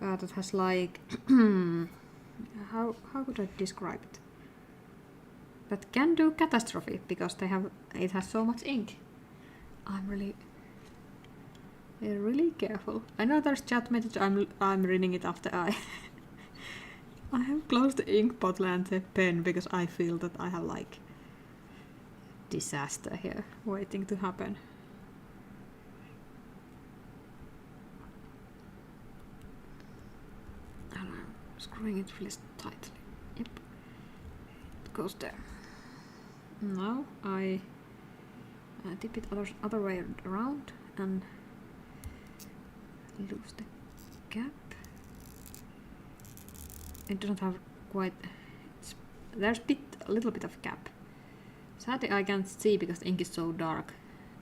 That has like, how could I describe it? That can do catastrophe because it has so much ink. I'm really careful. I know there's chat message. I'm reading it after I have closed the ink bottle and the pen because I feel that I have like disaster here waiting to happen. And I'm screwing it really tightly. Yep, it goes there. Now I tip it other way around and loose the cap. It doesn't have quite. There's a little bit of gap. Sadly, I can't see because the ink is so dark.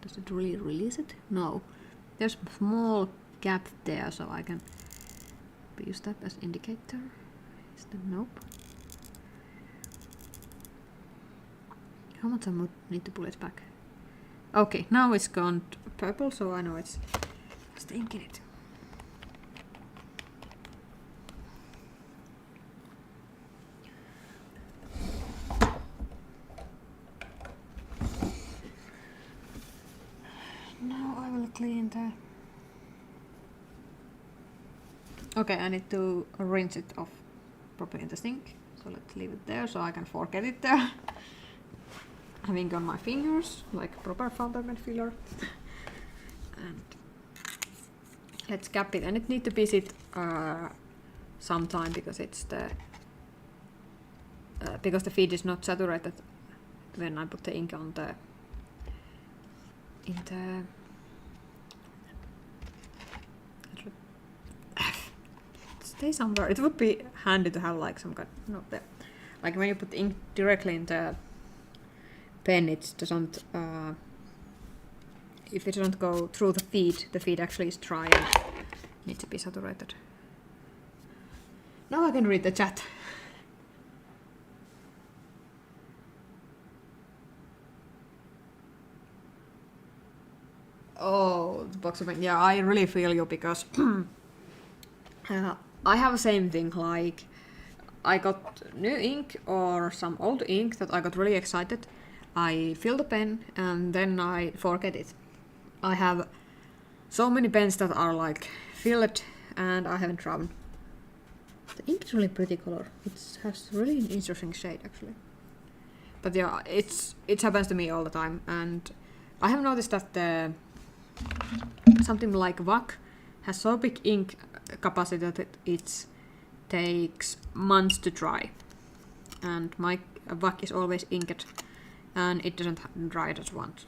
Does it really release it? No. There's a small gap there, so I can use that as indicator. Is that nope? How much I need to pull it back? Okay, now it's gone purple, so I know it's the ink in it. Clean the... Okay, I need to rinse it off properly in the sink. So let's leave it there so I can forget it there. Having on my fingers, like proper fountain filler. And let's cap it. And it needs to be sit sometime because it's because the feed is not saturated when I put the ink on stay somewhere. It would be handy to have like some kind of there. Like when you put the ink directly in the pen, it doesn't if it doesn't go through the feed actually is dry and needs to be saturated. Now I can read the chat. Oh, the box of ink. Yeah, I really feel you because I have the same thing. Like I got new ink or some old ink that I got really excited. I fill the pen and then I forget it. I have so many pens that are like filled and I haven't run. The ink is really pretty color. It has really an interesting shade actually. But yeah, it happens to me all the time, and I have noticed that something like VAC has so big ink capacity that it takes months to dry. And my VAC is always inked and it doesn't dry just once.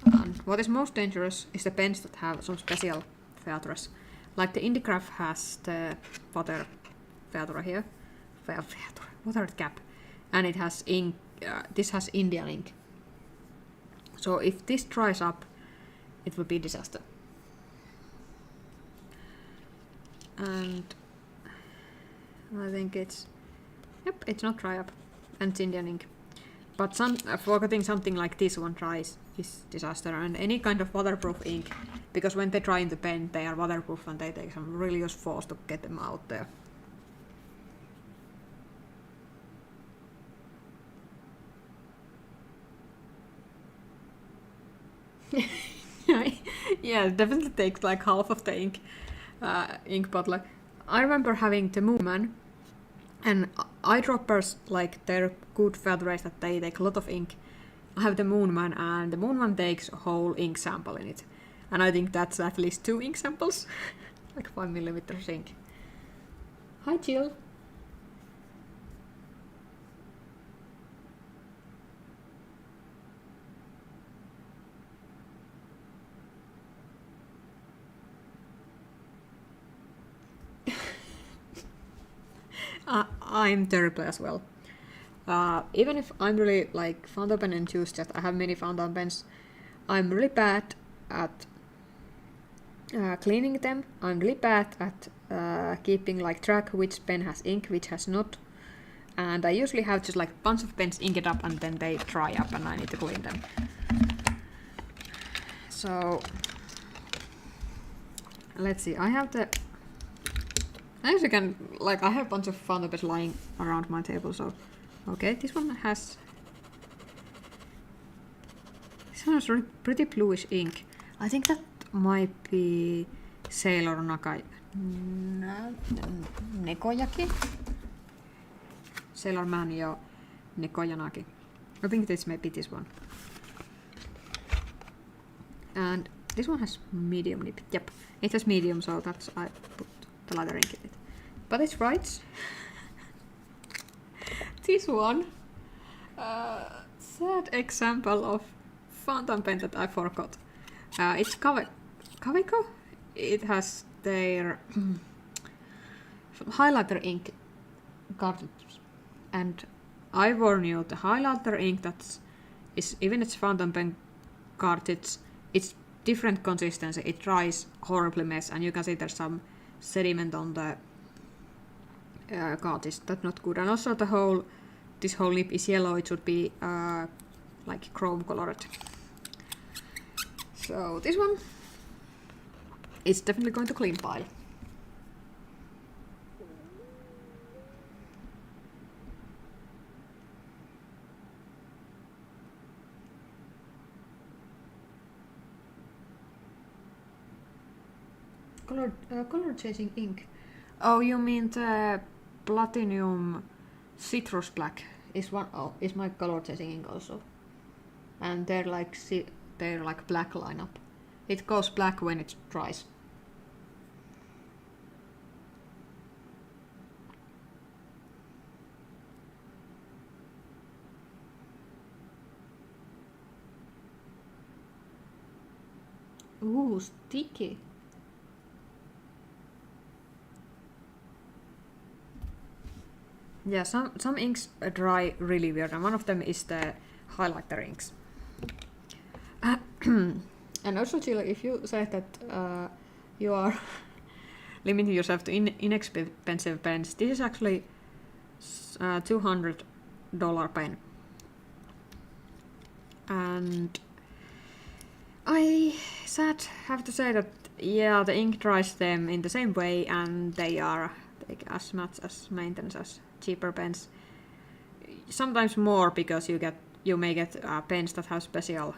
And what is most dangerous is the pens that have some special filters. Like the Indigraph has the water filter here, water cap, and it has ink. This has Indian ink. So if this dries up, it will be disaster. And I think it's not dry up, and it's Indian ink. But forgetting something like this one dries is disaster. And any kind of waterproof ink, because when they dry in the pen, they are waterproof and they take some really force to get them out there. Yeah, it definitely takes like half of the ink bottle. I remember having the Moonman, and eyedroppers, like they're good filters that they take a lot of ink. I have the Moonman, and the Moonman takes a whole ink sample in it, and I think that's at least 2 ink samples, like 5mm ink. Hi Jill. I'm terrible as well. Even if I'm really like fountain pen enthusiast, I have many fountain pens. I'm really bad at cleaning them. I'm really bad at keeping like track which pen has ink, which has not. And I usually have just like a bunch of pens inked up and then they dry up and I need to clean them. So let's see. I have I have a bunch of fountain pens lying around my table, so okay, this one has really pretty bluish ink. I think that might be Sailor Nakai Nekoyaki? Sailor Man yo Nekoyanaki. I think this may be this one. And this one has medium nib. Yep, it has medium, so that's I put the lighter ink in it. But it's right. This one, sad example of fountain pen that I forgot. It's Kaweco. It has their highlighter ink cartridge, and I warn you, the highlighter ink even it's fountain pen cartridge, it's different consistency. It dries horribly mess, and you can see there's some sediment on the cartridge. That's not good. And also this whole nib is yellow. It should be like chrome colored. So this one is definitely going to clean pile. Color changing ink. Oh, you mean the platinum citrus black is my color changing ink also, and they're like black lineup. It goes black when it dries. Ooh, sticky. Yeah, some inks dry really weird, and one of them is the highlighter inks. And also, Jill, if you say that you are limiting yourself to inexpensive pens, this is actually $200 pen. And I have to say that, the ink dries them in the same way, and they take as much as maintenance as cheaper pens. Sometimes more, because you may get pens that have special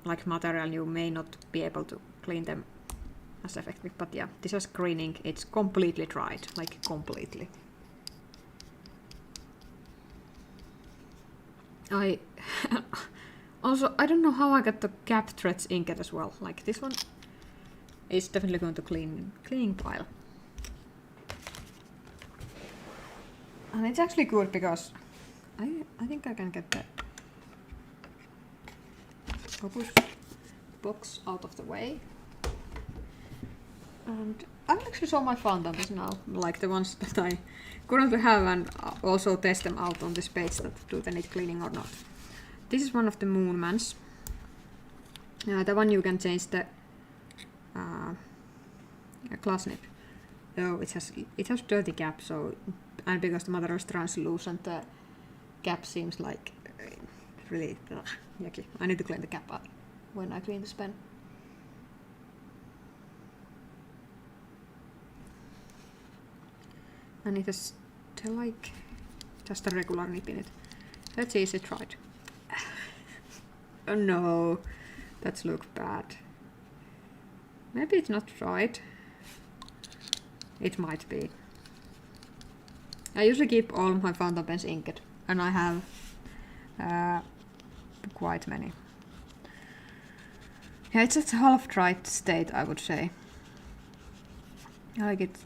like material. You may not be able to clean them as effective. But yeah, this is greening. It's completely dried, like completely. Also, I don't know how I got the cap threads inked as well. Like this one is definitely going to cleaning pile. And it's actually good because I think I can get the box out of the way. And I will actually show my fountains now, like the ones that I currently have, and also test them out on this page that do they need cleaning or not. This is one of the Moonmans. The one you can change the glass nib. Oh, it has dirty cap, so, and because the material is translucent, the cap seems like really yucky. I need to clean the cap out when I clean this pen. And it has like just a regular nib in it. Let's see, is it dried? Oh no, that looks bad. Maybe it's not dried. It might be. I usually keep all my fountain pens inked, and I have quite many. Yeah, it's a half dried state, I would say. I like it.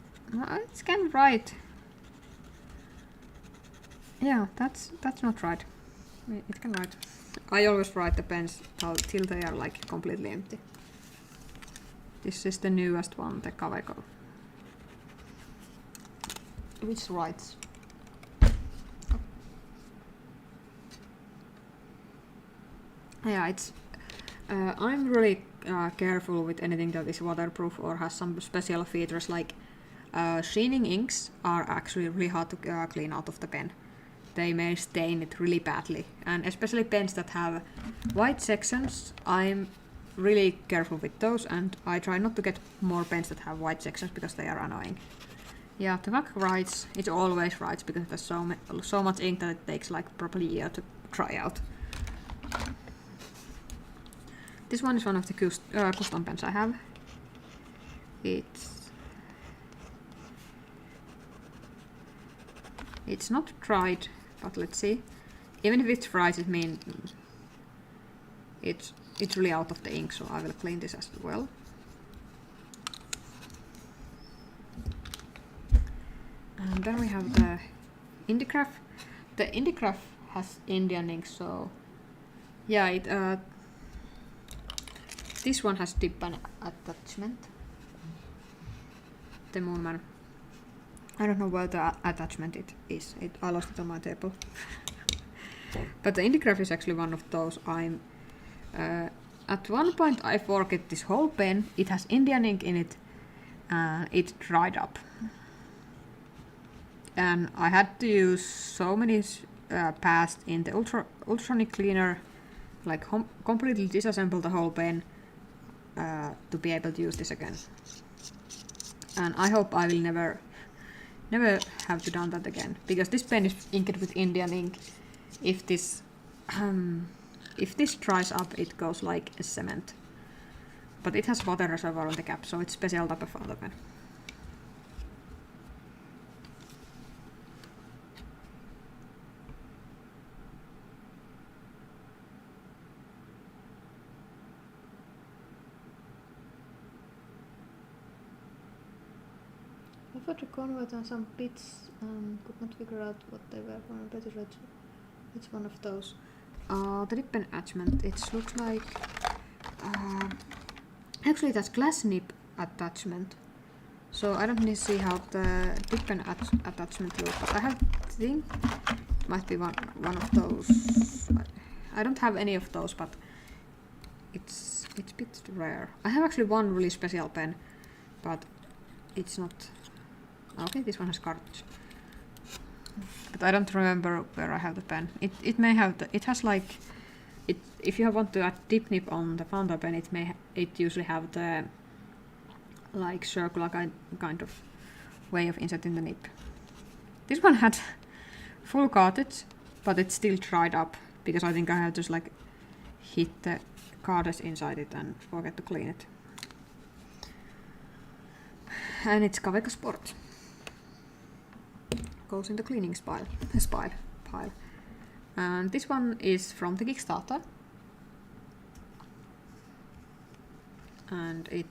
It's kind of right. Yeah, that's not right. It can write. I always write the pens till they are like completely empty. This is the newest one, the Kaweco, which writes. Yeah, it's. I'm really careful with anything that is waterproof or has some special features. Like sheening inks are actually really hard to clean out of the pen. They may stain it really badly, and especially pens that have white sections, I'm really careful with those, and I try not to get more pens that have white sections because they are annoying. Yeah, the back writes. It always writes because there's so much ink that it takes like probably a year to dry out. This one is one of the custom pens I have. It's not dried, but let's see. Even if it's dried, it means it's really out of the ink, so I will clean this as well. And then we have the Indigraph. The Indigraph has Indian ink, so yeah, this one has dip pen attachment. The Moonman. I don't know where the attachment it is. I lost it on my table. But the Indigraph is actually one of those I'm... at one point I forget this whole pen. It has Indian ink in it. It dried up. And I had to use so many pasts in the ultrasonic cleaner, like completely disassemble the whole pen to be able to use this again. And I hope I will never have to do that again, because this pen is inked with Indian ink. If this dries up, it goes like a cement. But it has water reservoir on the cap, so it's special type of fountain pen. I tried to convert on some bits and could not figure out what they were for a better read. It's one of those. The dip pen attachment, it looks like... actually it has glass nib attachment. So I don't need to see how the dip pen attachment looks, but I think it might be one of those. I don't have any of those, but it's a bit rare. I have actually one really special pen, but it's not... Okay, this one has cartridge. But I don't remember where I have the pen. It may have it has like if you want to add dip nib on the fountain pen, it usually have the like circular kind of way of inserting the nib. This one had full cartridge, but it's still dried up because I think I have just like hit the cartridge inside it and forget to clean it. And it's Kaveco Sport. Goes in the cleaning pile. And this one is from the Kickstarter. And it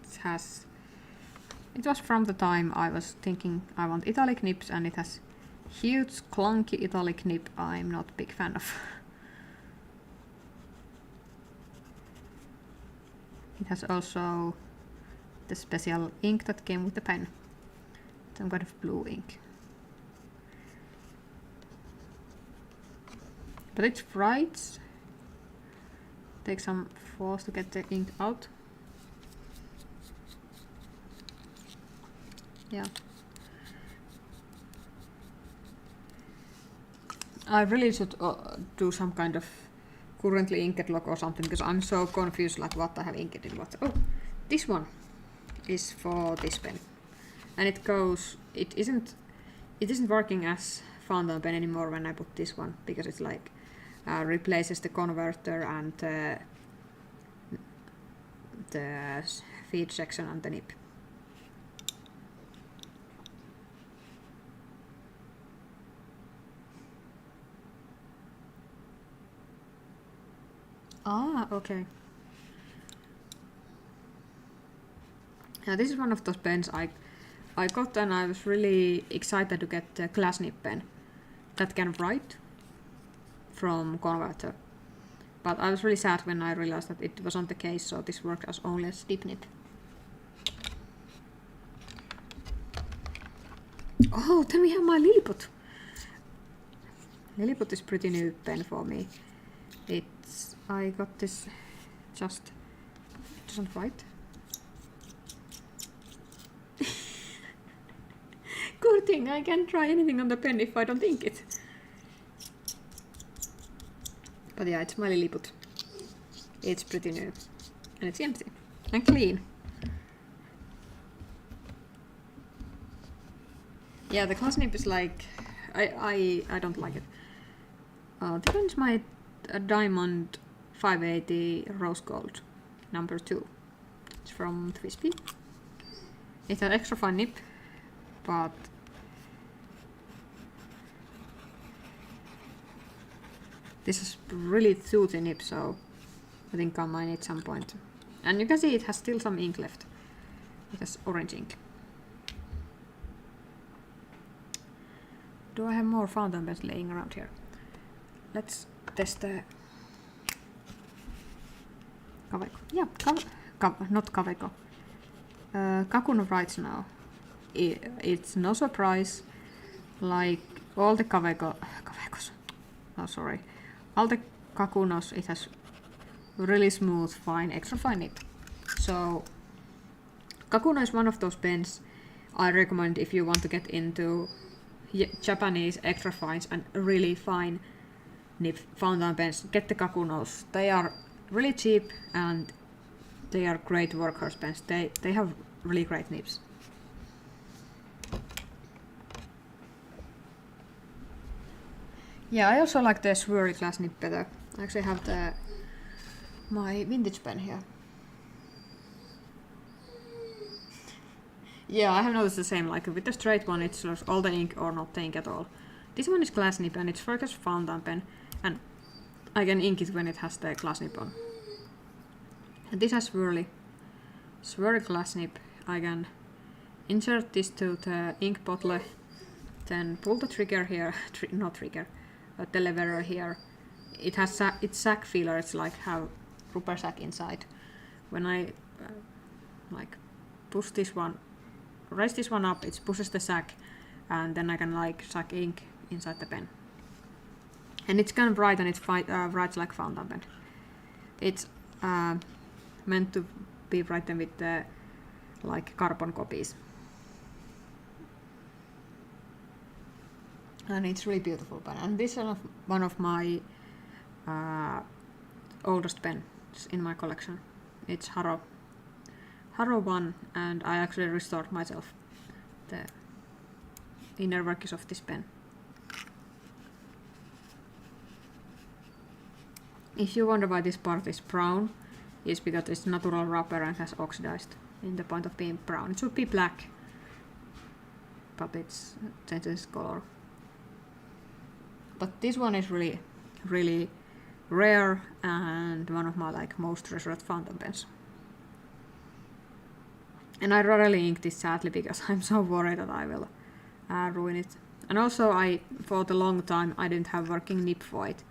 was from the time I was thinking I want italic nibs, and it has huge clunky italic nib I'm not a big fan of. It has also the special ink that came with the pen. Some kind of blue ink. But it writes. Takes some force to get the ink out. Yeah. I really should do some kind of currently inked log or something, because I'm so confused like what I have inked in what. Oh, this one is for this pen. And it isn't working as fountain pen anymore when I put this one, because it's like replaces the converter and the feed section and the nib. Ah, okay. Now this is one of those pens I got, and I was really excited to get the glass nib pen that can write from converter. But I was really sad when I realized that it wasn't the case, so this works as only as dip nib. Oh, then we have my Lilliput. Lilliput is pretty new pen for me. I got this just... It doesn't write. Good thing I can't try anything on the pen if I don't ink it. But yeah, it's my Lilliput. It's pretty new. And it's empty. And clean. Yeah, the glass nib is like... I don't like it. This one is my Diamond 580 Rose Gold number 2. It's from Twisby. It's an extra fine nib, but this is really toothy nib, so I think I might need some point. And you can see it has still some ink left. It has orange ink. Do I have more fountain pens laying around here? Let's test the Kaveco. Yeah, not Kaveco. Kakuno writes now. It's no surprise, like all the Kavecos. Oh, sorry. All the Kakunos, it has really smooth, fine, extra fine nib. So Kakuno is one of those pens I recommend if you want to get into Japanese extra fines and really fine nib fountain pens. Get the Kakunos. They are really cheap and they are great workhorse pens. They have really great nibs. Yeah, I also like the Swirly glass nib better. I actually have my vintage pen here. Yeah, I have noticed the same, like with the straight one it's just all the ink or not ink at all. This one is glass nib and it's focused fountain pen, and I can ink it when it has the glass nib on. And this has swirly glass nib. I can insert this to the ink bottle, then pull the trigger here, the lever here. It has it's sack filler, it's like have rubber sack inside. When I like push this one, raise this one up, it pushes the sack, and then I can like suck ink inside the pen. And it's kind of bright and it writes like fountain pen. It's meant to be written with the like carbon copies. And it's really beautiful pen. And this is one of my oldest pens in my collection. It's Haro 1, and I actually restored myself the inner workings of this pen. If you wonder why this part is brown, it's because it's natural rubber and has oxidized in the point of being brown. It should be black, but it's changes color. But this one is really, really rare and one of my like most treasured fountain pens. And I rarely ink this sadly because I'm so worried that I will ruin it. And also for the long time I didn't have working nib for it,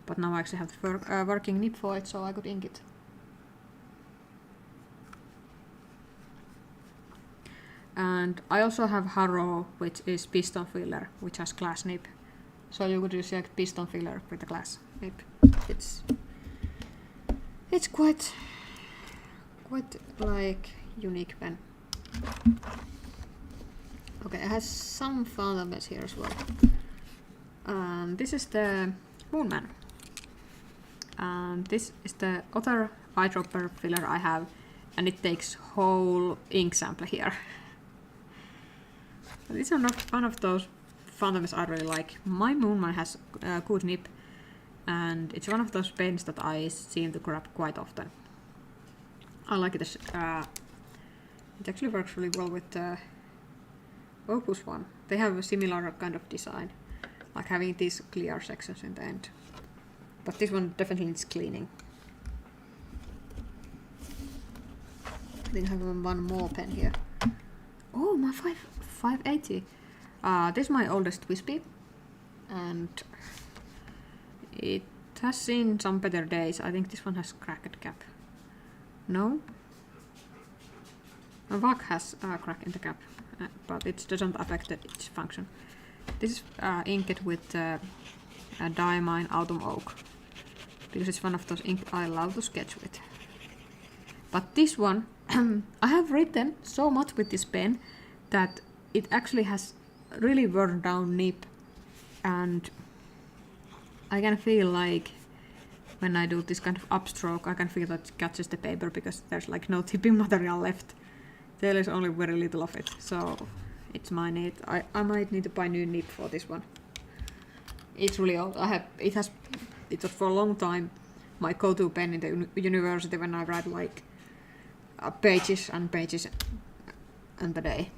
but now I actually have the working nib for it, so I could ink it. And I also have Harrow, which is piston filler, which has glass nib. So you could use like piston filler with a glass nib. It's quite like unique pen. Okay, it has some fountain pens here as well. This is the Moonman. This is the other eyedropper filler I have, and it takes whole ink sample here. These are not one of those fountain pens I really like. My Moonman has a good nib, and it's one of those pens that I seem to grab quite often. I like it. It actually works really well with the Opus one. They have a similar kind of design, like having these clear sections in the end. But this one definitely needs cleaning. I think I have one more pen here. Oh, my 580. This is my oldest Wispy, and it has seen some better days. I think this one has cracked cap. No? A VAC has a crack in the cap, but it doesn't affect its function. This is inked with Diamine Autumn Oak, because it's one of those ink I love to sketch with. But this one, I have written so much with this pen that it actually has really worn down nib, and I can feel like when I do this kind of upstroke, I can feel that it catches the paper because there's like no tipping material left. There is only very little of it, so it's my need. I might need to buy new nib for this one. It's really old. It was for a long time my go-to pen in the university when I write like pages and pages and a day.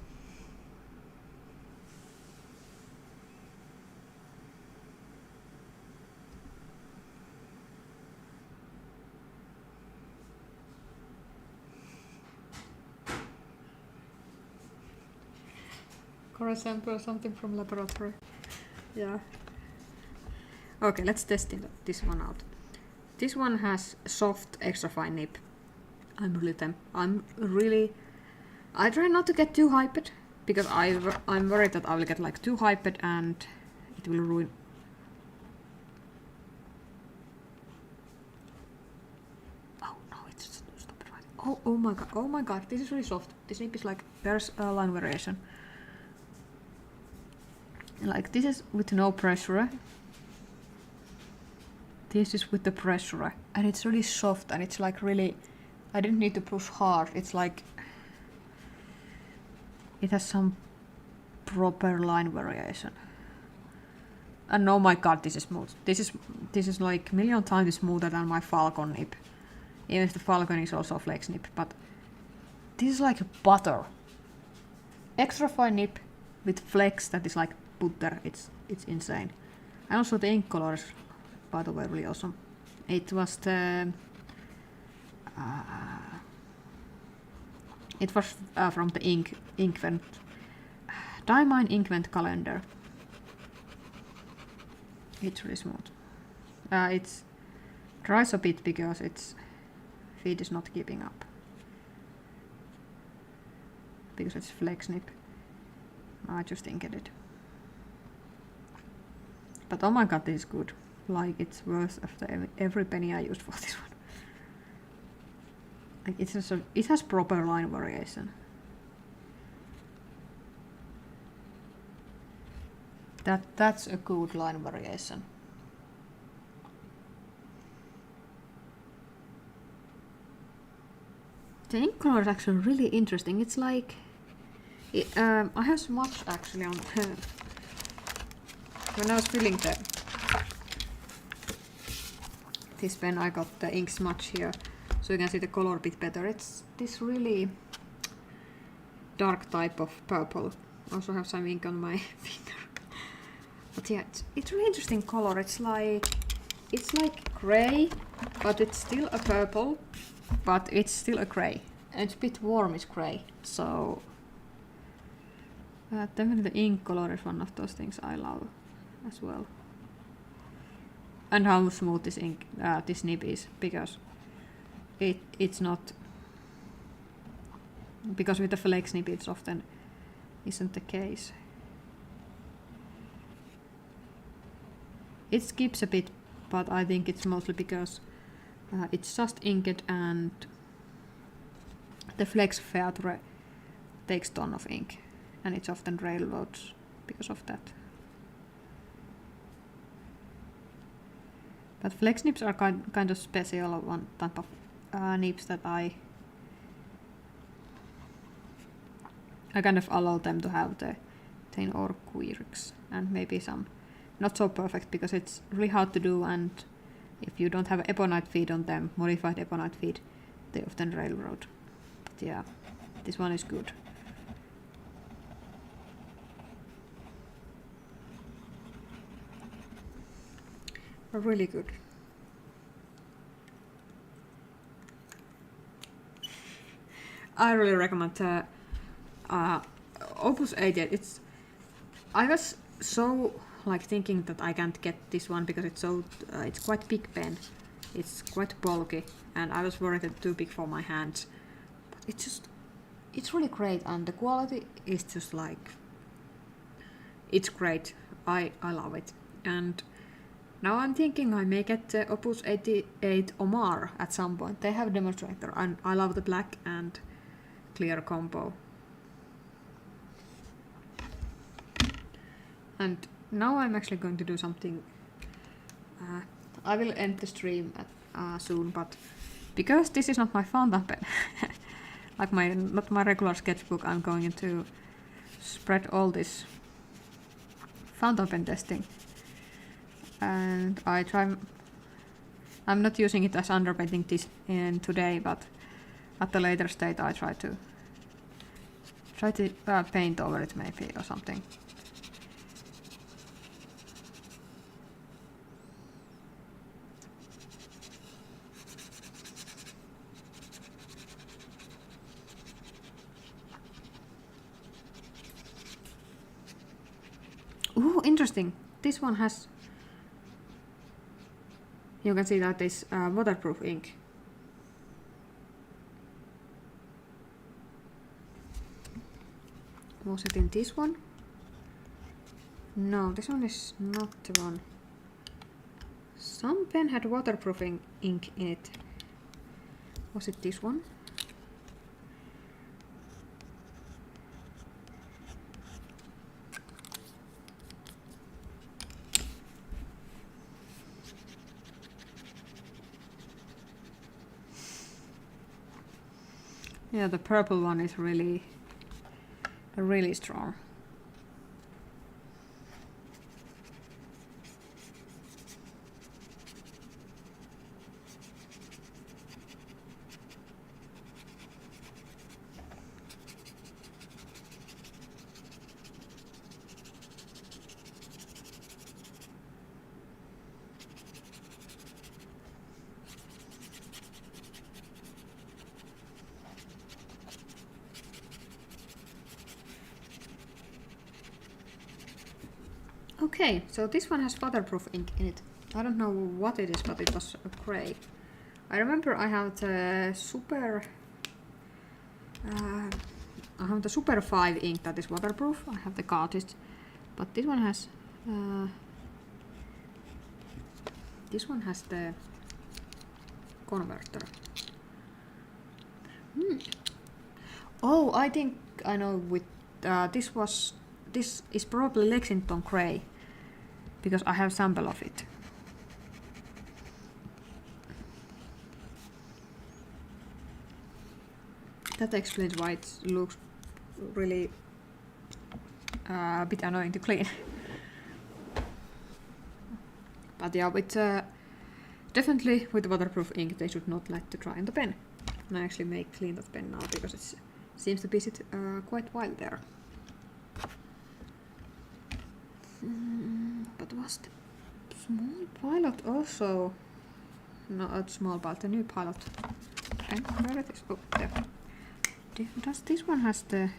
Core sample, something from laboratory. Yeah. Okay, let's test this one out. This one has soft, extra fine nib. I try not to get too hyped, because I'm worried that I will get like too hyped and it will ruin. Oh no, it's stop it right. Oh my god, this is really soft. This nib is like, there's a line variation. Like this is with no pressure. This is with the pressure, and it's really soft, and it's like really, I didn't need to push hard. It's like it has some proper line variation. And oh my god, this is smooth. This is like a million times smoother than my Falcon nib. Even if the Falcon is also flex nib, but this is like butter. Extra fine nib with flex that is like butter. It's insane. And also the ink colors, by the way, really awesome. It was the from the Inkvent Diamine Inkvent calendar. It's really smooth. It dries a bit because its feed is not keeping up, because it's flex nib. I just inked it. But oh my god, this is good. Like, it's worth of every penny I used for this one. Like, it has proper line variation. That's a good line variation. The ink color is actually really interesting. It's like I have so much actually on when I was filling this pen I got the ink smudge here, so you can see the color a bit better. It's this really dark type of purple. Also have some ink on my finger. But yeah, it's really interesting color. It's like grey, but it's still a purple, but it's still a grey. And it's a bit warmish grey, so definitely the ink color is one of those things I love as well. And how smooth this ink, this nib is, because it's not, because with the flex nib it's often isn't the case. It skips a bit, but I think it's mostly because it's just inked and the flex feature takes a ton of ink, and it's often railroads because of that. But flex nibs are kind of special one type of nibs that I kind of allow them to have the 10 or quirks and maybe some not so perfect, because it's really hard to do, and if you don't have ebonite feed on them, modified ebonite feed, they often railroad. But yeah, this one is good. Really good. I really recommend Opus 88. I was so like thinking that I can't get this one because it's so it's quite big pen. It's quite bulky, and I was worried that it's too big for my hands. But it's really great, and the quality is just like, it's great. I love it. And now I'm thinking I may get the Opus 88 Omar at some point. They have a demonstrator, and I love the black and clear combo. And now I'm actually going to do something. I will end the stream soon, but because this is not my fountain pen, like not my regular sketchbook, I'm going to spread all this fountain pen testing. And I'm not using it as underpainting this today, but at a later stage I try to paint over it maybe or something. Ooh, interesting. This one has, you can see that it's waterproof ink. Was it in this one? No, this one is not the one. Some pen had waterproof ink in it. Was it this one? Yeah, the purple one is really strong. Okay, so this one has waterproof ink in it. I don't know what it is, but it was grey. I remember I have the Super 5 ink that is waterproof. I have the cartridge, but this one has the converter. Oh, I think I know. With this is probably Lexington Grey, because I have sample of it. That explains why it looks really a bit annoying to clean. But yeah, with definitely with waterproof ink they should not let to dry on the pen. And I actually may clean that pen now because it seems to be sit quite while there. But was the small pilot also not small pilot, the new pilot? And where it is? Oh, there. Does this one has the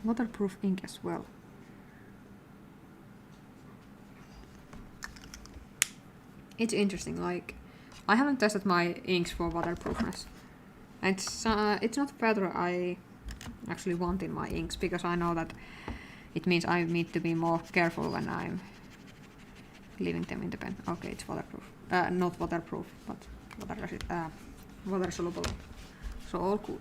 waterproof ink as well? It's interesting, like I haven't tested my inks for waterproofness. It's not better I actually want in my inks because I know that it means I need to be more careful when I'm leaving them in the pen. Okay, it's waterproof. Not waterproof, but water soluble. So all good.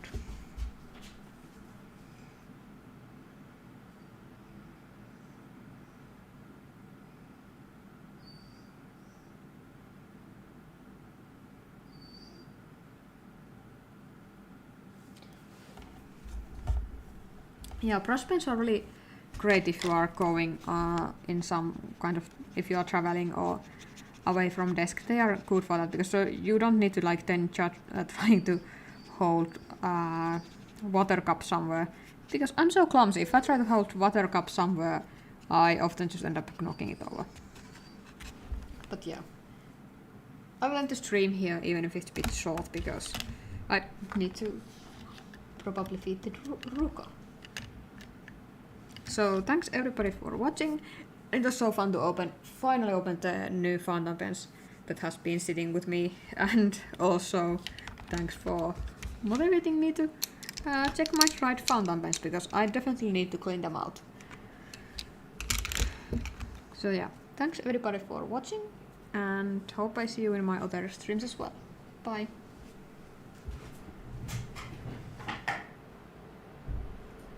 Yeah, brush pens are really great if you are going in some kind of, if you are traveling or away from desk. They are good for that because you don't need to like then trying to hold water cup somewhere. Because I'm so clumsy. If I try to hold water cup somewhere, I often just end up knocking it over. But yeah, I will end the stream here even if it's a bit short because I need to probably feed the Ruka. So thanks everybody for watching. It was so fun to finally open the new fountain pens that has been sitting with me, and also thanks for motivating me to check my dried fountain pens because I definitely need to clean them out. So yeah, thanks everybody for watching and hope I see you in my other streams as well. Bye.